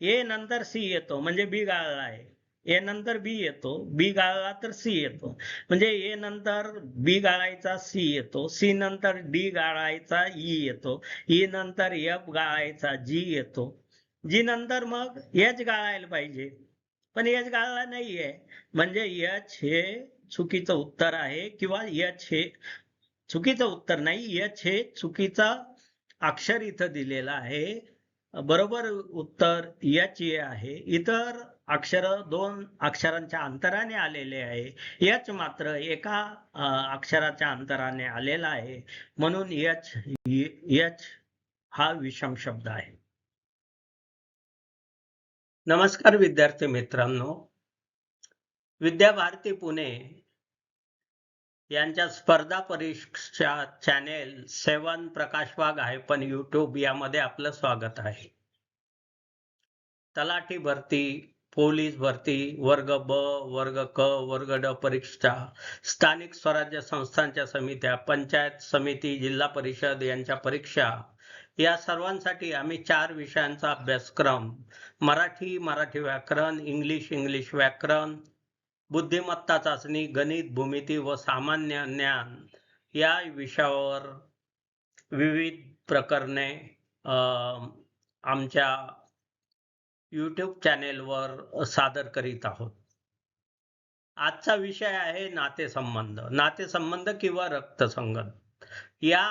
ए नंतर सी येतो म्हणजे बी गाळला आहे. ए नंतर बी येतो, बी गाळला तर सी येतो. म्हणजे ए नंतर बी गाळायचा सी येतो, सी नंतर डी गाळायचा ई येतो, ई नंतर एफ गाळायचा जी येतो, जी नंतर मग एच गाळायला पाहिजे, पण एच गाळला नाहीये. म्हणजे एच हे चुकीचं उत्तर आहे, किंवा एच हे चुकीचं उत्तर नाही, एच हे चुकीचा अक्षर इथं दिलेलं आहे. बरोबर उत्तर एच ए आहे. इतर अक्षर 2 अक्षरांच्या अंतराने आलेले आहे. एच मात्र एका अक्षराच्या अंतराने आलेला आहे, म्हणून एच हा विषम शब्द आहे. नमस्कार विद्यार्थी मित्रांनो. विद्याभारती पुणे यांच्या स्पर्धा परीक्षा चॅनेल 7 प्रकाश वाघ -YouTube यामध्ये आपलं स्वागत आहे. तलाठी भरती, पोलीस भरती, वर्ग ब, वर्ग क, वर्ग ड परीक्षा, स्थानिक स्वराज्य संस्थांच्या समित्या, पंचायत समिती, जिल्हा परिषद यांच्या परीक्षा, या सर्वांसाठी आम्ही 4 विषयांचा अभ्यासक्रम मराठी, मराठी व्याकरण, इंग्लिश व्याकरण, बुद्धिमत्ता चाचणी, गणित, भूमिती व सामान्य ज्ञान या विषयावर विविध प्रकरणे आमच्या YouTube चॅनेलवर सादर करीत आहोत. आजचा विषय आहे नातेसंबंध किंवा रक्तसंबंध. या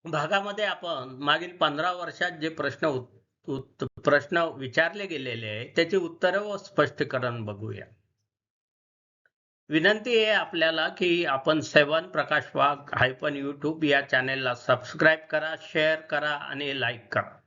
भागामध्ये आपण मागील 15 वर्षात जे प्रश्न विचारले गेलेले आहे त्याची उत्तरे व स्पष्टीकरण बघूया. विनंती आहे आपल्याला की आपण 7 प्रकाश वाघ -YouTube या चॅनेलला सबस्क्राईब करा, शेअर करा आणि लाईक करा.